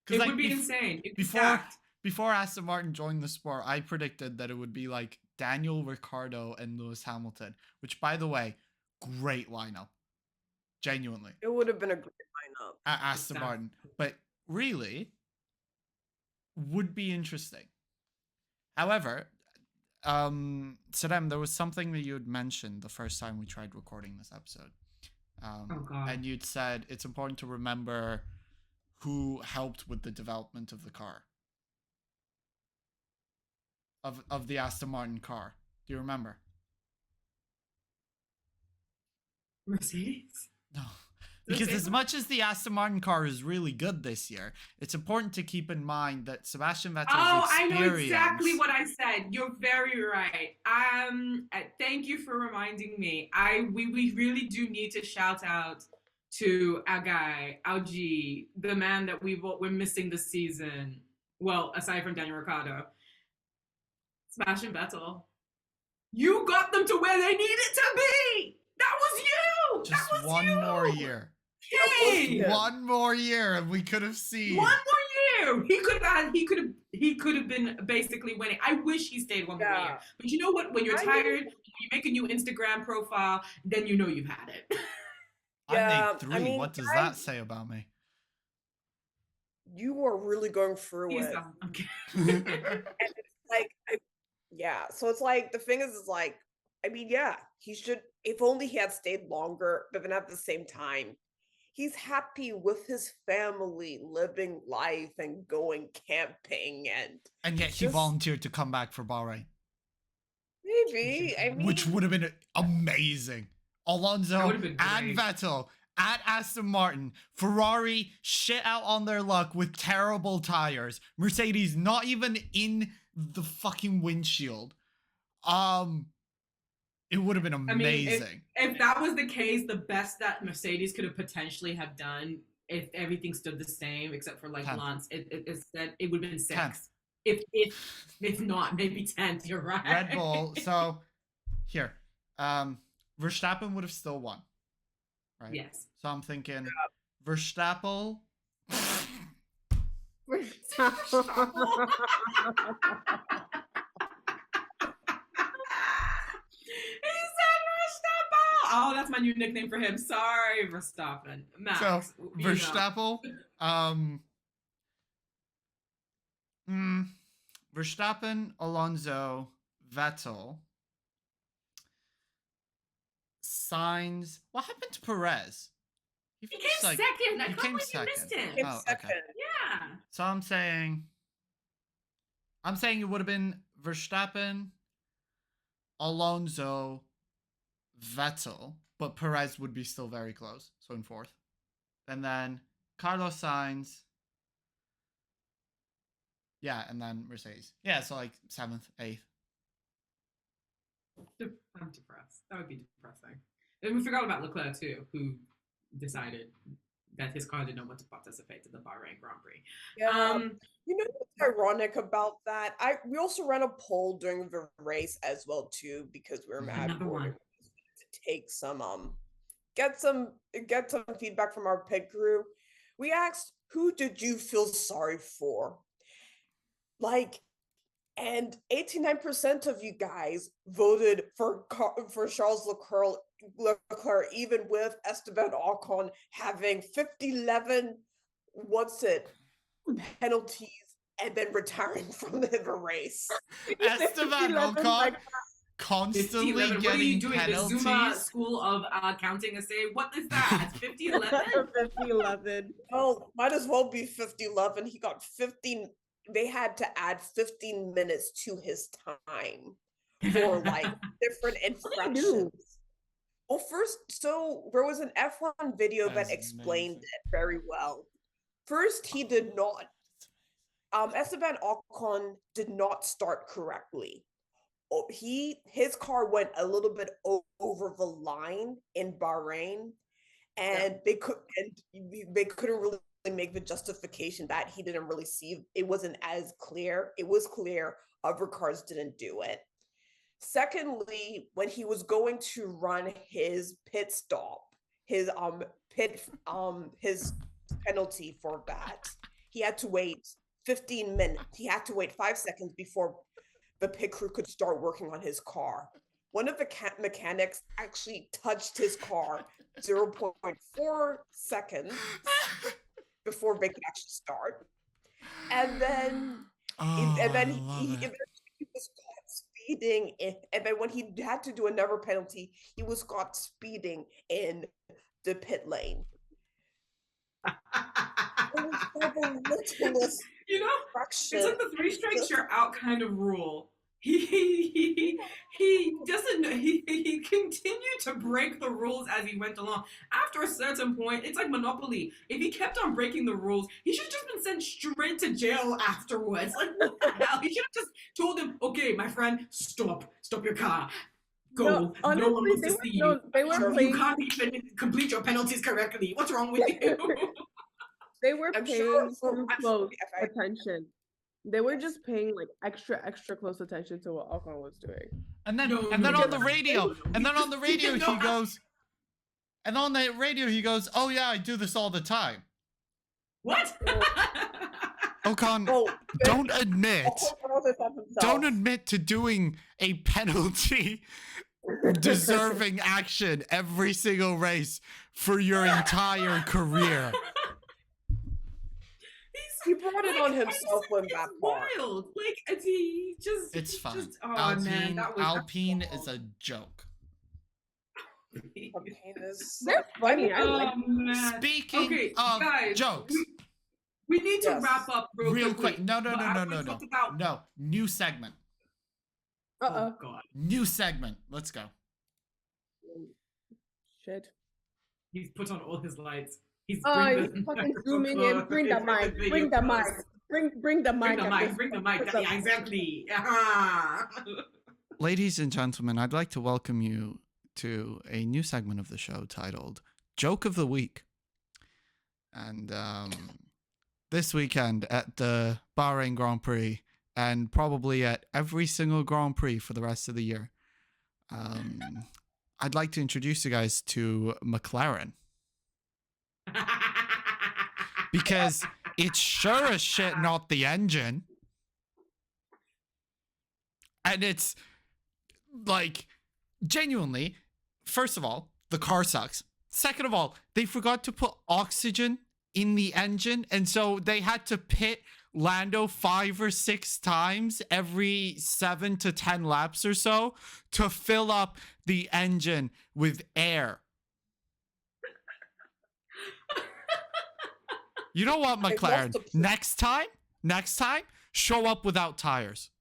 [SPEAKER 1] It would be insane. It'd be
[SPEAKER 4] Before
[SPEAKER 1] stacked.
[SPEAKER 4] before Aston Martin joined the sport, I predicted that it would be like Daniel Ricciardo and Lewis Hamilton, which, by the way, great lineup. Genuinely.
[SPEAKER 2] It would have been a great lineup.
[SPEAKER 4] At Aston Martin. But really, would be interesting. However, Sadam, there was something that you had mentioned the first time we tried recording this episode.
[SPEAKER 1] Oh, God.
[SPEAKER 4] And you'd said it's important to remember who helped with the development of the car. Of the Aston Martin car. Do you remember?
[SPEAKER 1] Mercedes?
[SPEAKER 4] No. Because as much as the Aston Martin car is really good this year, it's important to keep in mind that Sebastian Vettel's
[SPEAKER 1] I know
[SPEAKER 4] experience...
[SPEAKER 1] exactly what I said. You're very right. Thank you for reminding me. We really do need to shout out to our guy, our G, the man that we're missing this season. Well, aside from Daniel Ricciardo, Sebastian Vettel. You got them to where they needed to be. That was you.
[SPEAKER 4] Just
[SPEAKER 1] that was
[SPEAKER 4] one
[SPEAKER 1] you.
[SPEAKER 4] more year.
[SPEAKER 1] Hey.
[SPEAKER 4] One more year, and we could have seen.
[SPEAKER 1] One more year. He could have been basically winning. I wish he stayed one more year. But you know what? When you're tired, when you make a new Instagram profile, then you know you've had it.
[SPEAKER 4] I made 3. What does that say about me?
[SPEAKER 2] You are really going through it.
[SPEAKER 1] Okay.
[SPEAKER 2] And it's like, so it's like, the thing is like, I mean, yeah, he should, if only he had stayed longer, but then at the same time, he's happy with his family, living life and going camping,
[SPEAKER 4] and yet he volunteered to come back for Bahrain.
[SPEAKER 2] Maybe, I mean,
[SPEAKER 4] which would have been amazing. Alonso and
[SPEAKER 1] great.
[SPEAKER 4] Vettel at Aston Martin. Ferrari shit out on their luck with terrible tires. Mercedes not even in the fucking windshield. It would have been amazing.
[SPEAKER 1] I mean, if that was the case, the best that Mercedes could have potentially have done, if everything stood the same except for like
[SPEAKER 4] 10th.
[SPEAKER 1] Lance, it would have been 6th.
[SPEAKER 4] 10th.
[SPEAKER 1] If not, maybe 10th. You're right.
[SPEAKER 4] Red Bull. So here, Verstappen would have still won, right?
[SPEAKER 1] Yes.
[SPEAKER 4] So I'm thinking Verstappen.
[SPEAKER 1] He said Verstappen. Oh, that's my new nickname for him. Sorry, Verstappen. Max.
[SPEAKER 4] So
[SPEAKER 1] you know.
[SPEAKER 4] Verstappen. Verstappen, Alonso, Vettel, Sainz. What happened to Perez?
[SPEAKER 1] He came second. I can't believe you missed him.
[SPEAKER 2] Came
[SPEAKER 4] Oh,
[SPEAKER 2] second.
[SPEAKER 4] okay.
[SPEAKER 1] Yeah.
[SPEAKER 4] So I'm saying it would have been Verstappen, Alonso, Vettel, but Perez would be still very close. So in 4th. And then Carlos Sainz. Yeah, and then Mercedes. Yeah, so like 7th, 8th.
[SPEAKER 1] I'm depressed. That would be depressing. And we forgot about Leclerc too, who decided that his car did not want to participate in the Bahrain Grand Prix.
[SPEAKER 2] Yeah. You know what's ironic about that? We also ran a poll during the race as well too, because we were mad.
[SPEAKER 1] Another one.
[SPEAKER 2] To take some get some feedback from our pit crew. We asked, who did you feel sorry for? Like, and 89% of you guys voted for Charles Leclerc, even with Esteban Ocon having 11 penalties and then retiring from the race.
[SPEAKER 4] Esteban Ocon constantly
[SPEAKER 1] 50-11. What are
[SPEAKER 4] getting
[SPEAKER 1] you doing?
[SPEAKER 4] penalties.
[SPEAKER 1] The Zuma School of Counting Essay? What is that? 50-11?
[SPEAKER 3] 50-11.
[SPEAKER 2] Oh, might as well be 50-11. He got 15. They had to add 15 minutes to his time for like different infractions. Well, first, so there was an F1 video that explained it very well. First, he did not. Esteban Ocon did not start correctly. His car went a little bit over the line in Bahrain, and they couldn't really make the justification that he didn't really see. It wasn't as clear. It was clear other cars didn't do it. Secondly, when he was going to run his pit stop, his penalty for that, he had to wait 15 minutes. He had to wait 5 seconds before the pit crew could start working on his car. One of the mechanics actually touched his car 0.4 seconds before they could actually start. And then he was caught speeding, and then when he had to do another penalty, he was caught speeding in the pit lane.
[SPEAKER 1] You know, it's like the 3 strikes you're out kind of rule. He doesn't. He continued to break the rules as he went along. After a certain point, it's like Monopoly. If he kept on breaking the rules, he should have just been sent straight to jail afterwards. Like, what the hell? He should have just told him, "Okay, my friend, stop your car. Go.
[SPEAKER 3] No, honestly,
[SPEAKER 1] no one wants to see you.
[SPEAKER 3] they were
[SPEAKER 1] You
[SPEAKER 3] playing.
[SPEAKER 1] can't even complete your penalties correctly. What's wrong with you?"
[SPEAKER 3] They were
[SPEAKER 2] I'm
[SPEAKER 3] paying
[SPEAKER 2] sure
[SPEAKER 3] too close
[SPEAKER 2] if I-
[SPEAKER 3] attention. They were just paying like extra close attention to what Ocon was doing.
[SPEAKER 4] And then
[SPEAKER 1] No,
[SPEAKER 4] and then
[SPEAKER 1] no,
[SPEAKER 4] on the
[SPEAKER 1] no.
[SPEAKER 4] radio, and then on the radio
[SPEAKER 1] No.
[SPEAKER 4] he goes, and on the radio he goes, "Oh yeah, I do this all the time."
[SPEAKER 1] What?
[SPEAKER 4] Ocon,
[SPEAKER 2] Oh,
[SPEAKER 4] don't admit
[SPEAKER 2] don't
[SPEAKER 4] to doing a penalty deserving action every single race for your entire career.
[SPEAKER 2] He brought it on himself when
[SPEAKER 1] it's
[SPEAKER 2] that part.
[SPEAKER 1] wild. Like he just.
[SPEAKER 4] It's
[SPEAKER 1] he
[SPEAKER 4] fine.
[SPEAKER 1] Just, oh
[SPEAKER 4] Alpine,
[SPEAKER 1] man, that was
[SPEAKER 4] Alpine is a joke.
[SPEAKER 3] They're funny. I like.
[SPEAKER 1] Oh man.
[SPEAKER 4] Speaking
[SPEAKER 1] Okay,
[SPEAKER 4] of
[SPEAKER 1] guys,
[SPEAKER 4] jokes,
[SPEAKER 1] we need to
[SPEAKER 2] Yes.
[SPEAKER 1] wrap up
[SPEAKER 4] real
[SPEAKER 1] quickly.
[SPEAKER 4] quick. No.
[SPEAKER 1] But I wanna talk about-
[SPEAKER 4] No, new segment.
[SPEAKER 1] Oh god.
[SPEAKER 4] New segment. Let's go.
[SPEAKER 3] Shit.
[SPEAKER 1] He's put on all his lights. He's
[SPEAKER 3] He's fucking zooming in. Bring the mic. Bring the mic. Bring the mic.
[SPEAKER 1] Bring the mic. Yeah, exactly.
[SPEAKER 4] Ladies and gentlemen, I'd like to welcome you to a new segment of the show titled Joke of the Week. And this weekend at the Bahrain Grand Prix, and probably at every single Grand Prix for the rest of the year, I'd like to introduce you guys to McLaren. Because it's sure as shit not the engine. And it's like, genuinely, first of all, the car sucks. Second of all, they forgot to put oxygen in the engine. And so they had to pit Lando 5 or 6 times every 7 to 10 laps or so to fill up the engine with air. You know what, McLaren? Next time, show up without tires.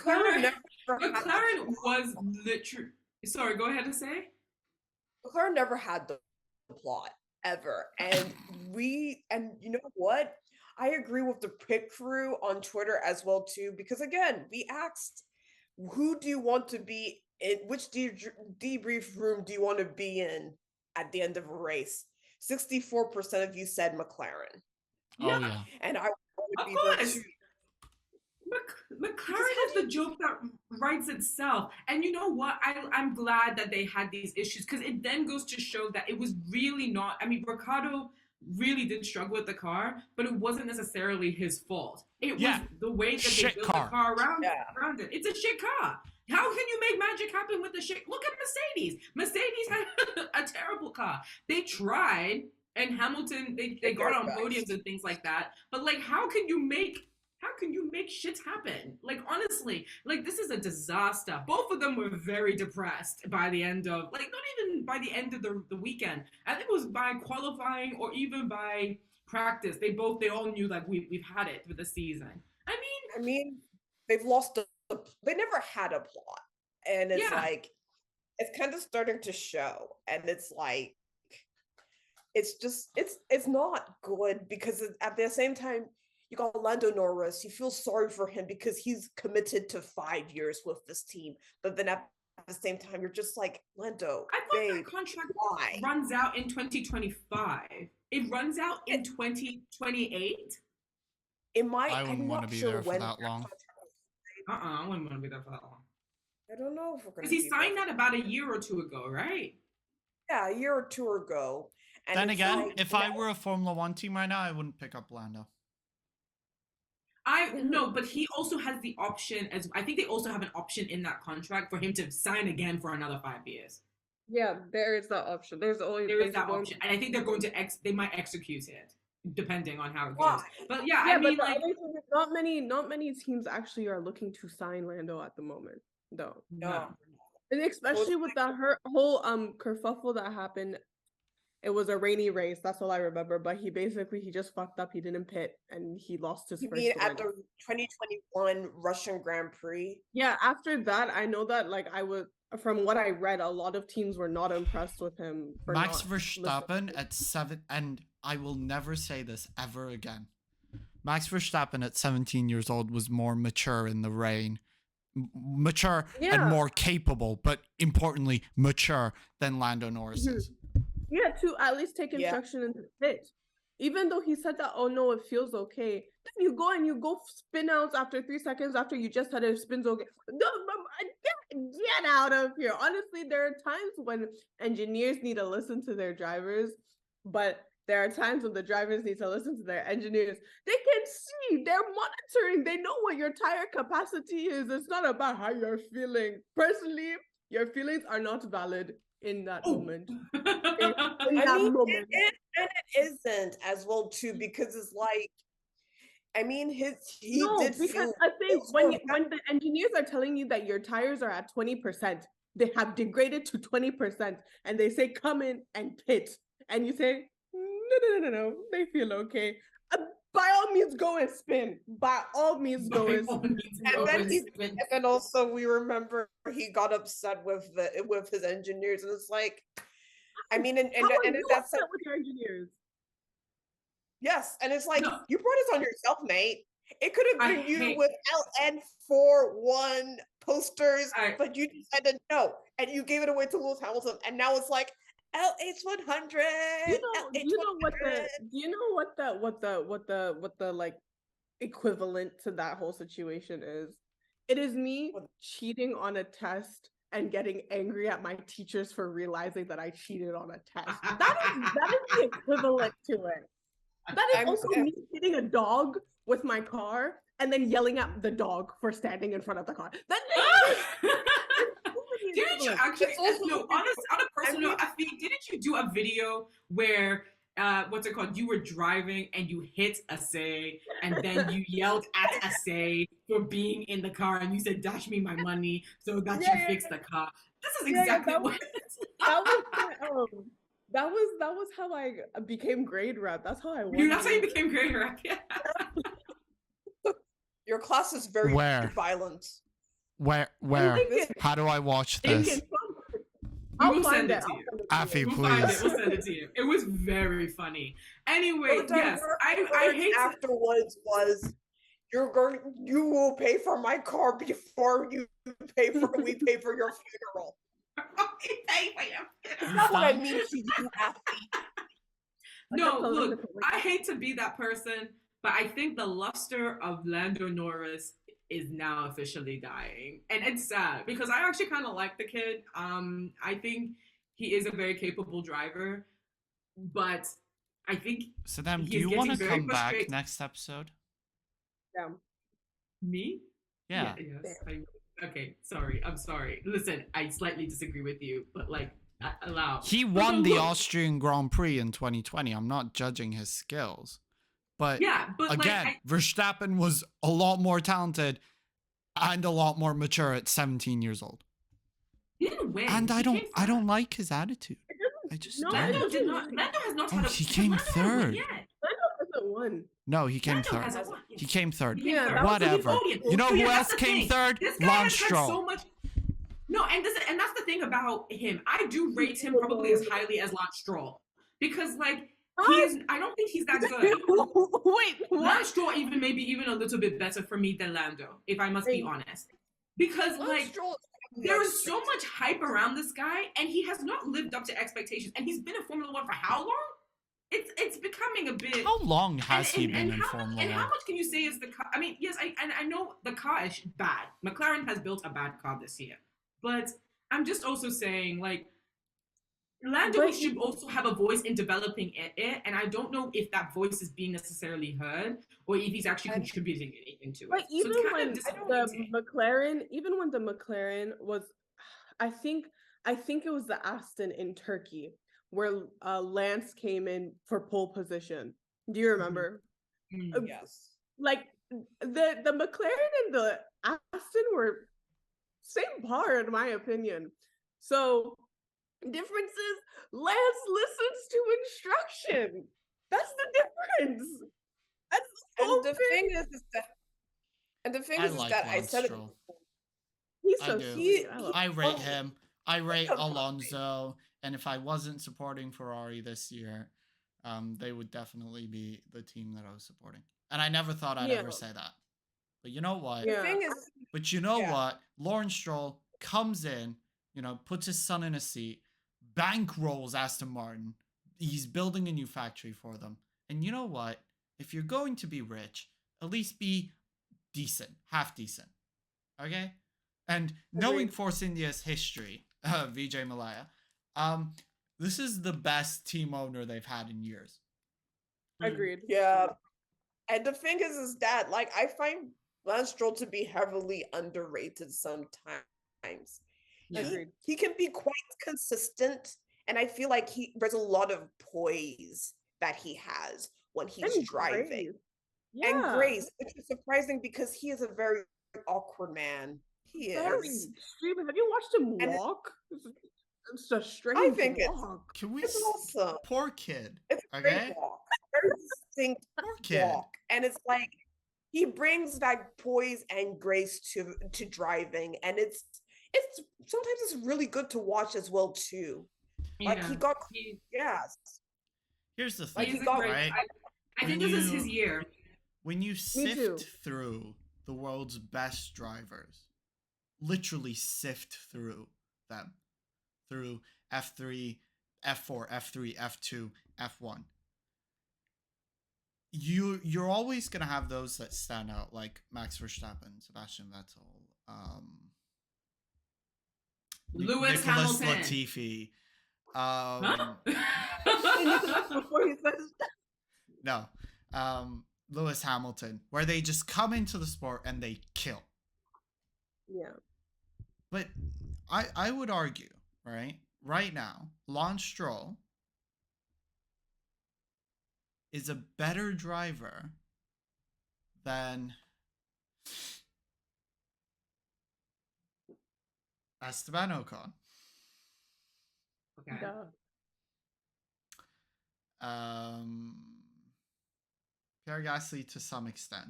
[SPEAKER 1] McLaren was literally. Sorry, go ahead and say.
[SPEAKER 2] McLaren never had the plot ever, and you know what? I agree with the pit crew on Twitter as well too, because again, we asked, who do you want to be in? Which debrief room do you want to be in at the end of a race? 64% of you said McLaren.
[SPEAKER 4] Oh yeah,
[SPEAKER 2] and I would be there too.
[SPEAKER 1] McLaren is the joke that writes itself. And you know what? I'm glad that they had these issues, because it then goes to show that it was really not. I mean, Ricciardo really did struggle with the car, but it wasn't necessarily his fault. It was the way that they built the car around it. It's a shit car. How can you make magic happen with the shit? Look at Mercedes. Mercedes had a terrible car. They tried, and Hamilton, they got on podiums and things like that. But like, how can you make shit happen? Like, honestly, like, this is a disaster. Both of them were very depressed by the end of, like, not even by the end of the weekend. I think it was by qualifying or even by practice. They all knew, like, we've had it for the season. I mean,
[SPEAKER 2] they've lost they never had a plot. And it's like, it's kind of starting to show. And it's like, it's just, it's not good, because at the same time, you got Lando Norris. You feel sorry for him because he's committed to 5 years with this team. But then at the same time, you're just like, Lando,
[SPEAKER 1] I thought that contract runs out in 2025. It runs out in 2028.
[SPEAKER 4] I wouldn't want to be there for that long.
[SPEAKER 1] I wouldn't want to be there for that long.
[SPEAKER 2] I don't know if we're going to.
[SPEAKER 1] Because he signed that about a year or two ago, right?
[SPEAKER 2] Yeah, a year or two ago.
[SPEAKER 4] And then again, like, if I were a Formula One team right now, I wouldn't pick up Lando.
[SPEAKER 1] No, but he also has the option, as I think they also have an option in that contract for him to sign again for another 5 years.
[SPEAKER 3] Yeah, there is that option. There is that option,
[SPEAKER 1] and I think they're going to they might execute it depending on how it goes. But I mean,
[SPEAKER 3] but like, not many teams actually are looking to sign Lando at the moment, though.
[SPEAKER 2] No.
[SPEAKER 3] And especially with that whole kerfuffle that happened. It was a rainy race. That's all I remember. But he just fucked up. He didn't pit, and he lost his first.
[SPEAKER 2] You mean at the 2021 Russian Grand Prix?
[SPEAKER 3] Yeah. After that, I know that, like, from what I read, a lot of teams were not impressed with him.
[SPEAKER 4] Max Verstappen at 7, and I will never say this ever again. Max Verstappen at 17 years old was more mature in the rain. Mature and more capable, but importantly, mature than Lando Norris is.
[SPEAKER 3] Yeah, to at least take instruction into the pit. Even though he said that, oh no, it feels okay. Then you go spin outs after 3 seconds after you just said it spins okay. Get out of here. Honestly, there are times when engineers need to listen to their drivers, but there are times when the drivers need to listen to their engineers. They can see, they're monitoring, they know what your tire capacity is. It's not about how you're feeling. Personally, your feelings are not valid in that moment.
[SPEAKER 2] Moment. It isn't as well too, because it's like, I mean, because
[SPEAKER 3] I think when the engineers are telling you that your tires are at 20%, they have degraded to 20%, and they say come in and pit, and you say no, they feel okay. by all means go and spin. By all means go and spin.
[SPEAKER 2] And then also we remember he got upset with his engineers, and it's like, I mean, and
[SPEAKER 3] How are
[SPEAKER 2] and
[SPEAKER 3] you
[SPEAKER 2] that's
[SPEAKER 3] upset with your engineers?
[SPEAKER 2] yes, and it's like
[SPEAKER 1] No.
[SPEAKER 2] you brought this on yourself, mate. It could have
[SPEAKER 1] I
[SPEAKER 2] been you
[SPEAKER 1] hate-
[SPEAKER 2] with LN41 posters,
[SPEAKER 1] I-
[SPEAKER 2] but you decided no, and you gave it away to Lewis Hamilton, and now it's like LH100.
[SPEAKER 3] Do you know what the like equivalent to that whole situation is? It is me
[SPEAKER 2] What?
[SPEAKER 3] cheating on a test and getting angry at my teachers for realizing that I cheated on a test. That is the equivalent to it. That is
[SPEAKER 2] I'm-
[SPEAKER 3] also me hitting a dog with my car and then yelling at the dog for standing in front of the car.
[SPEAKER 1] Didn't you actually?
[SPEAKER 2] It's also-
[SPEAKER 1] No, on a personal note,
[SPEAKER 2] mean-
[SPEAKER 1] I think didn't you do a video where what's it called? You were driving and you hit a say, and then you yelled at a say for being in the car, and you said, "Dash me my money so that you fix the car." This is exactly
[SPEAKER 3] that
[SPEAKER 1] what.
[SPEAKER 3] That was how I became grade rep. That's how I won.
[SPEAKER 1] That's how you became grade rep. Yeah.
[SPEAKER 2] Your class is very
[SPEAKER 4] Where?
[SPEAKER 2] violent.
[SPEAKER 4] Where? How do I watch this?
[SPEAKER 3] I'll
[SPEAKER 1] We'll
[SPEAKER 3] find
[SPEAKER 1] send
[SPEAKER 3] it.
[SPEAKER 1] it to you.
[SPEAKER 4] Afi,
[SPEAKER 1] We'll find it.
[SPEAKER 4] please.
[SPEAKER 1] We'll send it to you. It was very funny. Anyway,
[SPEAKER 2] The
[SPEAKER 1] yes, I
[SPEAKER 2] words
[SPEAKER 1] hate.
[SPEAKER 2] afterwards was you will pay for my car before we pay for your funeral. That's not what I mean to you, Afi.
[SPEAKER 1] No, look, I hate to be that person, but I think the luster of Lando Norris is now officially dying. And it's sad because I actually kind of like the kid. I think he is a very capable driver, but I think
[SPEAKER 4] So then, do
[SPEAKER 1] He's
[SPEAKER 4] you want to
[SPEAKER 1] getting very
[SPEAKER 4] come back
[SPEAKER 1] frustrated.
[SPEAKER 4] next episode?
[SPEAKER 3] Yeah.
[SPEAKER 1] me?
[SPEAKER 4] Yeah.
[SPEAKER 1] Yes. Okay, sorry. I'm sorry. Listen, I slightly disagree with you, but like, allow.
[SPEAKER 4] He
[SPEAKER 1] But
[SPEAKER 4] won the
[SPEAKER 1] look,
[SPEAKER 4] Austrian Grand Prix in 2020. I'm not judging his skills. But
[SPEAKER 1] Yeah, but
[SPEAKER 4] again,
[SPEAKER 1] like,
[SPEAKER 4] Verstappen was a lot more talented and a lot more mature at 17 years old.
[SPEAKER 1] he didn't win.
[SPEAKER 4] And
[SPEAKER 1] He
[SPEAKER 4] I
[SPEAKER 1] came
[SPEAKER 4] don't like his attitude. I just
[SPEAKER 3] No,
[SPEAKER 4] don't.
[SPEAKER 1] Lando did not. Lando has not
[SPEAKER 4] Oh,
[SPEAKER 1] had a.
[SPEAKER 4] he came
[SPEAKER 1] Lando hasn't won
[SPEAKER 4] third.
[SPEAKER 1] yet.
[SPEAKER 3] Hasn't won.
[SPEAKER 4] No, he came
[SPEAKER 1] Lando
[SPEAKER 4] third.
[SPEAKER 1] hasn't won yet.
[SPEAKER 4] He came third.
[SPEAKER 1] He came
[SPEAKER 3] Yeah,
[SPEAKER 1] third.
[SPEAKER 3] that was the
[SPEAKER 4] Whatever.
[SPEAKER 1] podium.
[SPEAKER 4] You know
[SPEAKER 1] So,
[SPEAKER 4] who
[SPEAKER 1] yeah,
[SPEAKER 4] else
[SPEAKER 1] that's the
[SPEAKER 4] came
[SPEAKER 1] thing.
[SPEAKER 4] third?
[SPEAKER 1] This guy
[SPEAKER 4] Lance
[SPEAKER 1] has had
[SPEAKER 4] Stroll.
[SPEAKER 1] so much. No, and that's the thing about him. I do rate him probably as highly as Lance Stroll because like he is. I don't think he's that good.
[SPEAKER 3] Wait, what?
[SPEAKER 1] Lance Stroll maybe even a little bit better for me than Lando, if I must be
[SPEAKER 3] Hey.
[SPEAKER 1] honest. Because like
[SPEAKER 2] Stroll is
[SPEAKER 1] there is so much hype around this guy, and he has not lived up to expectations. And he's been in Formula One for how long? It's becoming a bit.
[SPEAKER 4] How long has he been in
[SPEAKER 1] how
[SPEAKER 4] Formula
[SPEAKER 1] much, and how
[SPEAKER 4] 1?
[SPEAKER 1] much can you say is the car? I mean, yes, I know the car is bad. McLaren has built a bad car this year, but I'm just also saying like Lando
[SPEAKER 3] But
[SPEAKER 1] should also have a voice in developing it, and I don't know if that voice is being necessarily heard or if he's actually
[SPEAKER 2] And-
[SPEAKER 1] contributing anything to it.
[SPEAKER 3] But
[SPEAKER 1] So
[SPEAKER 3] even
[SPEAKER 1] it's kind
[SPEAKER 3] when
[SPEAKER 1] of
[SPEAKER 3] the
[SPEAKER 1] disappointing.
[SPEAKER 3] McLaren was, I think it was the Aston in Turkey where Lance came in for pole position. Do you remember?
[SPEAKER 1] Mm.
[SPEAKER 2] Yes.
[SPEAKER 3] Like the McLaren and the Aston were same par in my opinion. So difference is Lance listens to instruction. That's the difference. That's the whole
[SPEAKER 2] And the thing is that,
[SPEAKER 4] I like
[SPEAKER 2] I
[SPEAKER 4] Lance
[SPEAKER 2] said it
[SPEAKER 4] Stroll.
[SPEAKER 2] before.
[SPEAKER 3] He's
[SPEAKER 4] I
[SPEAKER 3] so
[SPEAKER 4] do.
[SPEAKER 3] sweet. I love
[SPEAKER 4] I
[SPEAKER 3] him.
[SPEAKER 4] rate him. I rate
[SPEAKER 2] Come on.
[SPEAKER 4] Alonso. And if I wasn't supporting Ferrari this year, they would definitely be the team that I was supporting. And I never thought I'd
[SPEAKER 3] Yeah.
[SPEAKER 4] ever say that. But you know what?
[SPEAKER 3] Yeah.
[SPEAKER 2] The thing is,
[SPEAKER 4] But you know
[SPEAKER 2] Yeah.
[SPEAKER 4] what? Lawrence Stroll comes in, puts his son in a seat, bankrolls Aston Martin. He's building a new factory for them. And you know what? If you're going to be rich, at least be decent, half decent. Okay? And knowing
[SPEAKER 3] Agreed.
[SPEAKER 4] Force India's history, Vijay Malaya, this is the best team owner they've had in years.
[SPEAKER 3] Agreed.
[SPEAKER 2] yeah. And the thing is that like I find Lance Stroll to be heavily underrated sometimes.
[SPEAKER 1] Yeah.
[SPEAKER 3] Agreed.
[SPEAKER 2] He can be quite consistent, and I feel like there's a lot of poise that he has when he's
[SPEAKER 3] And
[SPEAKER 2] driving.
[SPEAKER 3] grace.
[SPEAKER 2] And
[SPEAKER 3] Yeah.
[SPEAKER 2] grace, which is surprising because he is a very awkward man. He
[SPEAKER 3] Very
[SPEAKER 2] is.
[SPEAKER 3] extreme. Have you watched him
[SPEAKER 2] And it-
[SPEAKER 3] walk? It's a strange
[SPEAKER 2] think it's-
[SPEAKER 3] walk.
[SPEAKER 4] Can we?
[SPEAKER 2] It's awesome.
[SPEAKER 4] Poor kid.
[SPEAKER 2] It's a
[SPEAKER 4] Okay?
[SPEAKER 2] great walk. Very think
[SPEAKER 4] Poor kid.
[SPEAKER 2] walk, and it's like he brings back poise and grace to driving, and it's sometimes it's really good to watch as well too. Like he
[SPEAKER 1] Yeah.
[SPEAKER 2] got
[SPEAKER 1] He,
[SPEAKER 2] yes,
[SPEAKER 4] Here's the
[SPEAKER 2] like
[SPEAKER 4] thing,
[SPEAKER 2] he got
[SPEAKER 4] right?
[SPEAKER 1] I think this is his year.
[SPEAKER 4] When you
[SPEAKER 3] too.
[SPEAKER 4] sift through the world's best drivers, literally sift through them, through F3, F4, F3, F2, F1, you're always gonna have those that stand out, like Max Verstappen, Sebastian Vettel,
[SPEAKER 1] Lewis
[SPEAKER 4] Nicholas
[SPEAKER 1] Hamilton.
[SPEAKER 4] Latifi.
[SPEAKER 1] Huh?
[SPEAKER 2] before he says
[SPEAKER 4] No, Lewis Hamilton, where they just come into the sport and they kill.
[SPEAKER 3] Yeah.
[SPEAKER 4] But I would argue, right now, Lance Stroll is a better driver than Esteban Ocon.
[SPEAKER 1] Okay.
[SPEAKER 3] Duh.
[SPEAKER 4] Pierre Gasly to some extent.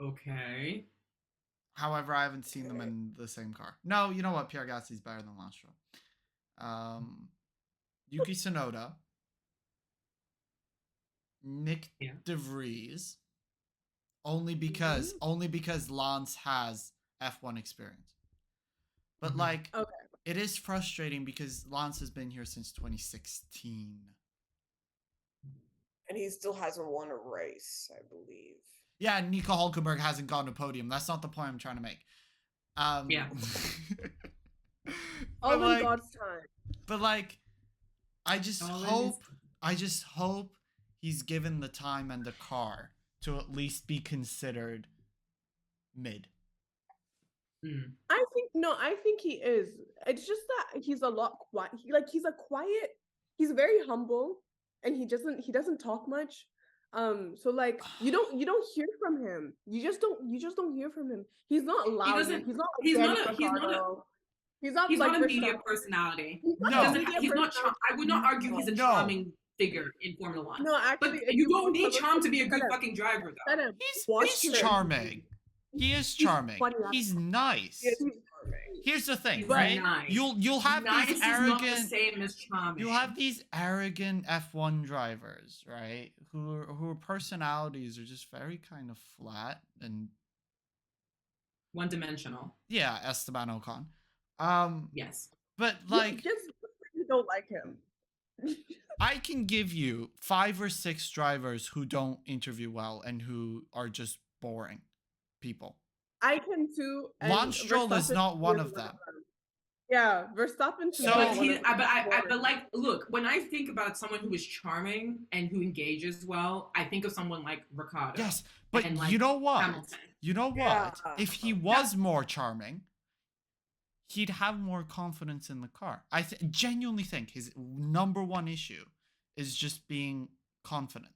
[SPEAKER 1] Okay.
[SPEAKER 4] However, I haven't seen them in the same car. No, you know what? Pierre Gasly's better than Lance Stroll. Yuki Tsunoda, Nick
[SPEAKER 1] Yeah.
[SPEAKER 4] DeVries, only because Lance has F1 experience. But like,
[SPEAKER 3] Okay.
[SPEAKER 4] it is frustrating because Lance has been here since 2016.
[SPEAKER 2] and he still hasn't won a race, I believe.
[SPEAKER 4] Yeah, Nico Hulkenberg hasn't gone to podium. That's not the point I'm trying to make.
[SPEAKER 1] Yeah.
[SPEAKER 3] All
[SPEAKER 4] like,
[SPEAKER 3] in God's time.
[SPEAKER 4] But like, I just
[SPEAKER 1] All in
[SPEAKER 4] hope he's given the time and the car to at least be considered mid.
[SPEAKER 1] Mm.
[SPEAKER 3] I think he is. It's just that he's a lot quiet. He's very humble, and he doesn't talk much. So like you don't hear from him. You just don't hear from him. He's not loud.
[SPEAKER 1] doesn't-
[SPEAKER 3] He's not like
[SPEAKER 1] he's
[SPEAKER 3] Danny
[SPEAKER 1] not a- he's not a-
[SPEAKER 3] Ricciardo. He's not
[SPEAKER 1] He's
[SPEAKER 3] like
[SPEAKER 1] not a media
[SPEAKER 3] Verstappen.
[SPEAKER 1] personality.
[SPEAKER 3] He's not
[SPEAKER 4] No.
[SPEAKER 3] a
[SPEAKER 1] Doesn't
[SPEAKER 3] media
[SPEAKER 1] he's not.
[SPEAKER 3] personality.
[SPEAKER 1] I would not argue he's a
[SPEAKER 4] No.
[SPEAKER 1] charming figure in Formula One.
[SPEAKER 3] No, actually,
[SPEAKER 1] But
[SPEAKER 3] if
[SPEAKER 1] you don't
[SPEAKER 3] watch
[SPEAKER 1] need
[SPEAKER 3] some of
[SPEAKER 1] charm
[SPEAKER 3] his-
[SPEAKER 1] to be a good
[SPEAKER 3] shut up,
[SPEAKER 1] fucking driver, though.
[SPEAKER 3] shut up.
[SPEAKER 4] He's
[SPEAKER 3] him.
[SPEAKER 4] charming. He is charming.
[SPEAKER 3] funny.
[SPEAKER 4] He's nice.
[SPEAKER 2] He is charming.
[SPEAKER 4] Here's the thing,
[SPEAKER 1] He's
[SPEAKER 4] right?
[SPEAKER 1] nice.
[SPEAKER 4] You'll have
[SPEAKER 1] Nice
[SPEAKER 4] these
[SPEAKER 1] is not the
[SPEAKER 4] arrogant.
[SPEAKER 1] same as charming.
[SPEAKER 4] You'll have these arrogant F1 drivers, right? Who personalities are just very kind of flat and
[SPEAKER 1] one-dimensional.
[SPEAKER 4] yeah, Esteban Ocon.
[SPEAKER 1] Yes.
[SPEAKER 4] But like
[SPEAKER 3] you don't like him.
[SPEAKER 4] I can give you 5 or 6 drivers who don't interview well and who are just boring people.
[SPEAKER 3] I can too. and
[SPEAKER 4] Lance Stroll is
[SPEAKER 3] Verstappen
[SPEAKER 4] not one
[SPEAKER 3] is
[SPEAKER 4] of them.
[SPEAKER 3] Yeah, Verstappen.
[SPEAKER 4] So-
[SPEAKER 1] But like, look, when I think about someone who is charming and who engages well, I think of someone like Ricardo.
[SPEAKER 4] Yes, but
[SPEAKER 1] And, like,
[SPEAKER 4] you know what?
[SPEAKER 1] Hamilton.
[SPEAKER 4] You know what?
[SPEAKER 2] Yeah.
[SPEAKER 4] If he was more charming, he'd have more confidence in the car. I genuinely think his number one issue is just being confident.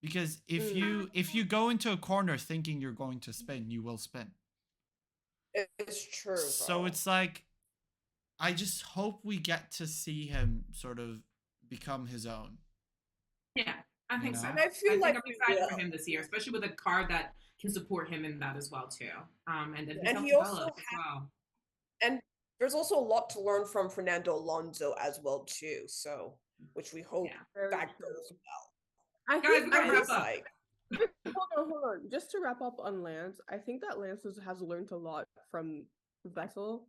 [SPEAKER 4] Because if you go into a corner thinking you're going to spin, you will spin.
[SPEAKER 2] It's true.
[SPEAKER 4] So
[SPEAKER 2] bro.
[SPEAKER 4] it's like, I just hope we get to see him sort of become his own.
[SPEAKER 1] Yeah, I think so.
[SPEAKER 4] know?
[SPEAKER 2] And I feel like
[SPEAKER 1] I'm
[SPEAKER 2] he
[SPEAKER 1] excited for
[SPEAKER 2] will.
[SPEAKER 1] him this year, especially with a car that can support him in that as well too. And then
[SPEAKER 2] And
[SPEAKER 1] he's
[SPEAKER 2] he also
[SPEAKER 1] self-developed as well.
[SPEAKER 2] And there's also a lot to learn from Fernando Alonso as well too. So, which we hope
[SPEAKER 1] Yeah.
[SPEAKER 3] Very
[SPEAKER 2] that
[SPEAKER 3] true.
[SPEAKER 2] goes well.
[SPEAKER 3] I
[SPEAKER 1] Guys, we
[SPEAKER 3] think
[SPEAKER 1] gotta
[SPEAKER 3] I
[SPEAKER 1] wrap
[SPEAKER 3] think-
[SPEAKER 1] up.
[SPEAKER 2] Like,
[SPEAKER 3] hold on. Just to wrap up on Lance, I think that Lance has learned a lot from Vettel,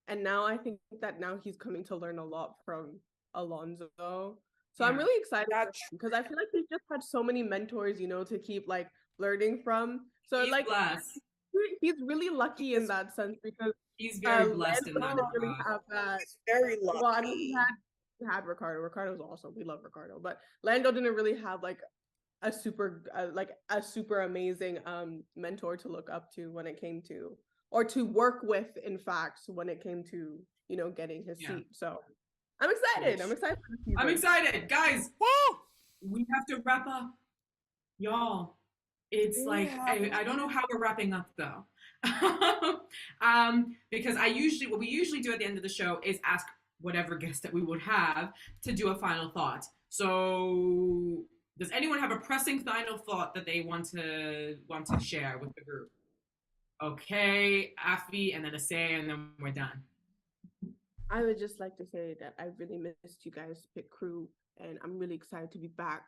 [SPEAKER 3] and now I think that now he's coming to learn a lot from Alonso. So I'm
[SPEAKER 1] Yeah.
[SPEAKER 3] really excited
[SPEAKER 2] That's
[SPEAKER 3] because I feel like he's just had so many mentors, to keep like learning from. So
[SPEAKER 1] He's
[SPEAKER 3] like
[SPEAKER 1] blessed.
[SPEAKER 3] he's really lucky in that sense because
[SPEAKER 1] He's very blessed in
[SPEAKER 3] Lando
[SPEAKER 1] that
[SPEAKER 3] didn't really
[SPEAKER 1] regard.
[SPEAKER 3] have that.
[SPEAKER 2] he's very lucky.
[SPEAKER 3] Well, I mean, he had Ricardo. Ricardo's awesome. We love Ricardo, but Lando didn't really have like a super amazing mentor to look up to when it came to, or to work with, in fact, when it came to getting his
[SPEAKER 1] Yeah.
[SPEAKER 3] seat. So I'm excited. I'm excited for the season.
[SPEAKER 1] I'm excited, guys.
[SPEAKER 4] Woo!
[SPEAKER 1] We have to wrap up, y'all. It's like I don't know how we're wrapping up though, because what we usually do at the end of the show is ask whatever guest that we would have to do a final thought. So Does anyone have a pressing final thought that they want to share with the group? Okay, Afi, and then Asay, and then we're done.
[SPEAKER 3] I would just like to say that I really missed you guys, Pit Crew, and I'm really excited to be back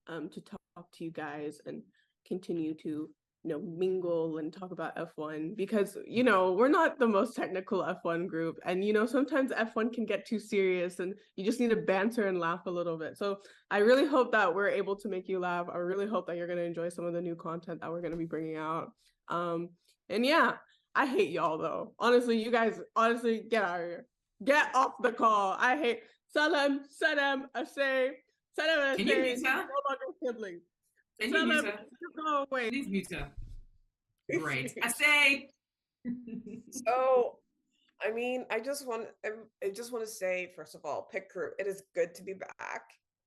[SPEAKER 3] to talk to you guys and continue to mingle and talk about F1 because we're not the most technical F1 group, and sometimes F1 can get too serious and you just need to banter and laugh a little bit. So I really hope that we're able to make you laugh. I really hope that you're going to enjoy some of the new content that we're going to be bringing out. And yeah, I hate y'all though. Honestly, you guys, get out of here. Get off the call. I hate Salam, Asay, Salam,
[SPEAKER 1] Can you
[SPEAKER 3] Asay.
[SPEAKER 1] mute her?
[SPEAKER 3] No longer siblings.
[SPEAKER 1] Can you mute her?
[SPEAKER 3] Go away.
[SPEAKER 1] Please mute her. Great. Asay.
[SPEAKER 2] So, I mean, I just want to say, first of all, Pit Crew, it is good to be back.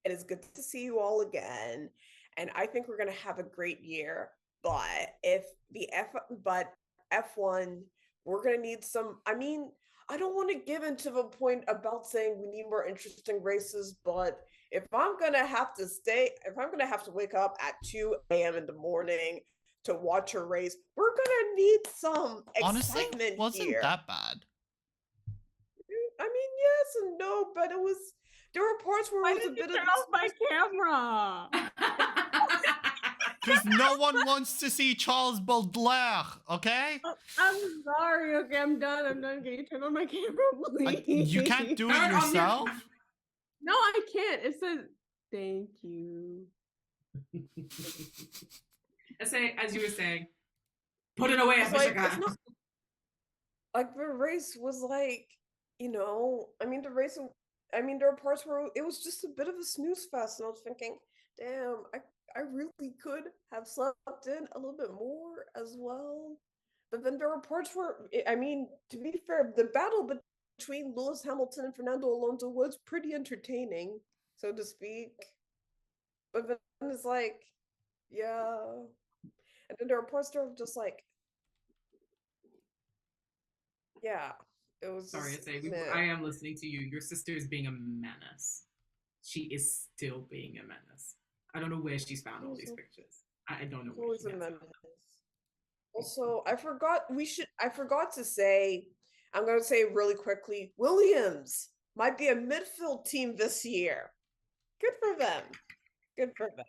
[SPEAKER 2] It is good to see you all again, and I think we're gonna have a great year. But F1, we're gonna need some. I mean, I don't want to give into the point about saying we need more interesting races, but if I'm gonna have to wake up at 2 a.m. in the morning to watch a race, we're gonna need some
[SPEAKER 4] Honestly,
[SPEAKER 2] excitement
[SPEAKER 4] wasn't
[SPEAKER 2] here.
[SPEAKER 4] that bad.
[SPEAKER 2] I mean, yes and no, but there were parts where
[SPEAKER 3] Why
[SPEAKER 2] it was
[SPEAKER 3] did
[SPEAKER 2] a
[SPEAKER 3] you
[SPEAKER 2] bit
[SPEAKER 3] turn
[SPEAKER 2] of
[SPEAKER 3] off my camera?
[SPEAKER 4] Because no one wants to see Charles Baudelaire, okay?
[SPEAKER 3] I'm sorry. Okay, I'm done. Can you turn on my camera, please?
[SPEAKER 4] You can't do it
[SPEAKER 1] Turn on your-
[SPEAKER 4] yourself?
[SPEAKER 3] No, I can't. It says, thank you.
[SPEAKER 1] Asay, as you were saying, put it away,
[SPEAKER 2] It's like,
[SPEAKER 1] Afishika.
[SPEAKER 2] it's not like the race was like, I mean, there were parts where it was just a bit of a snooze fest, and I was thinking, damn, I really could have slept in a little bit more as well. But then there were parts where, I mean, to be fair, the battle between Lewis Hamilton and Fernando Alonso was pretty entertaining, so to speak. But then it's like, yeah. And then there were parts that were just like, yeah, it was
[SPEAKER 1] Sorry,
[SPEAKER 2] just,
[SPEAKER 1] Asay.
[SPEAKER 2] meh.
[SPEAKER 1] I am listening to you. Your sister is being a menace. She is still being a menace. I don't know where she's found all these pictures. I don't know
[SPEAKER 2] It's
[SPEAKER 1] where
[SPEAKER 2] always
[SPEAKER 1] she
[SPEAKER 2] a
[SPEAKER 1] has
[SPEAKER 2] menace.
[SPEAKER 1] them.
[SPEAKER 2] Also, I forgot to say, I'm going to say really quickly, Williams might be a midfield team this year. Good for them. Good for them.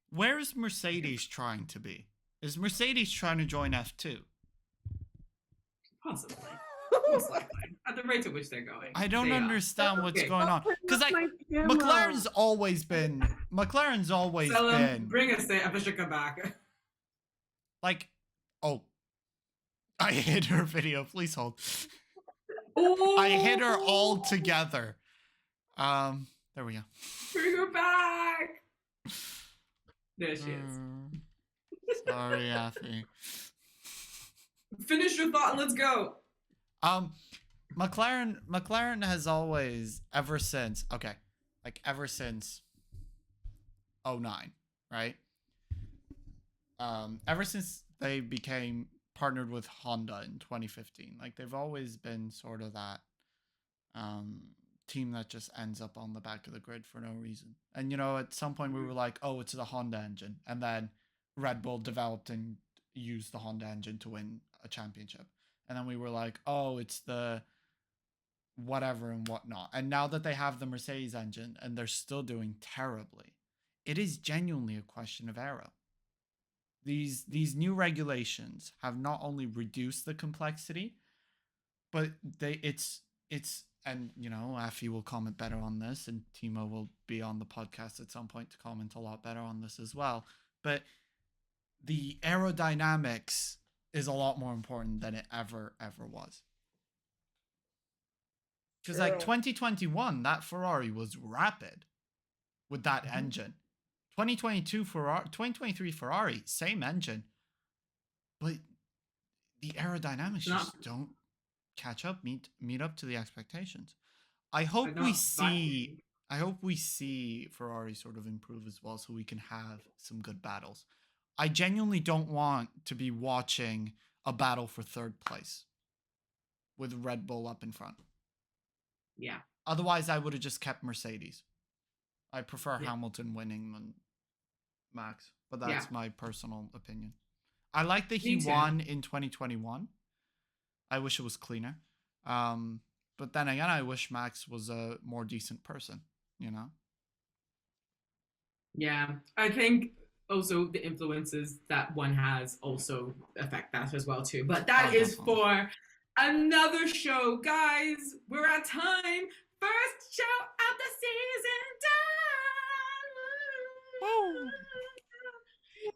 [SPEAKER 4] Where is Mercedes trying to be? Is Mercedes trying to join F2?
[SPEAKER 1] Possibly. Most likely. At the rate at which they're going.
[SPEAKER 4] I don't
[SPEAKER 1] They are.
[SPEAKER 4] understand what's
[SPEAKER 1] Okay.
[SPEAKER 4] going on. Because McLaren's always been
[SPEAKER 1] Bring Asay, Afishika back.
[SPEAKER 4] like, oh, I hid her video. Please hold.
[SPEAKER 1] Oh,
[SPEAKER 4] I hid her all together. There we go.
[SPEAKER 1] Bring her back. There she is.
[SPEAKER 4] Sorry, Afi.
[SPEAKER 1] Finish your thought and let's go.
[SPEAKER 4] McLaren has always, ever since '09, right? Ever since they became partnered with Honda in 2015, like they've always been sort of that team that just ends up on the back of the grid for no reason. And at some point we were like, oh, it's the Honda engine, and then Red Bull developed and used the Honda engine to win a championship, and then we were like, oh, it's the whatever and whatnot. And now that they have the Mercedes engine and they're still doing terribly, it is genuinely a question of aero. These new regulations have not only reduced the complexity, but it's and Afi will comment better on this, and Timo will be on the podcast at some point to comment a lot better on this as well. But the aerodynamics is a lot more important than it ever was. Because like 2021, that Ferrari was rapid with that engine. 2023 Ferrari, same engine, but the aerodynamics just don't catch up, meet up to the expectations. I hope we see Ferrari sort of improve as well, so we can have some good battles. I genuinely don't want to be watching a battle for third place with Red Bull up in front.
[SPEAKER 1] Yeah.
[SPEAKER 4] Otherwise, I would have just kept Mercedes. I prefer Hamilton winning than Max, but that's
[SPEAKER 1] Yeah.
[SPEAKER 4] my personal opinion. I like that he
[SPEAKER 1] Me too.
[SPEAKER 4] won in 2021. I wish it was cleaner. But then again, I wish Max was a more decent person, you know?
[SPEAKER 1] Yeah, I think also the influences that one has also affect that as well too. But that
[SPEAKER 4] Oh,
[SPEAKER 1] is
[SPEAKER 4] definitely.
[SPEAKER 1] for another show, guys. We're at time. First show of the season done.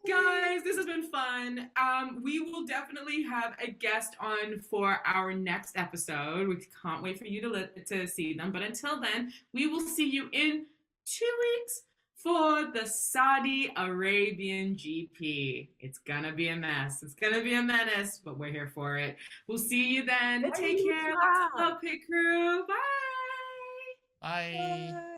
[SPEAKER 1] Guys, this has been fun. We will definitely have a guest on for our next episode. We can't wait for you to see them. But until then, we will see you in 2 weeks for the Saudi Arabian GP. It's gonna be a mess. It's gonna be a menace, but we're here for it. We'll see you then. Take care. Love, pit crew. Bye.
[SPEAKER 4] Bye.
[SPEAKER 2] Bye.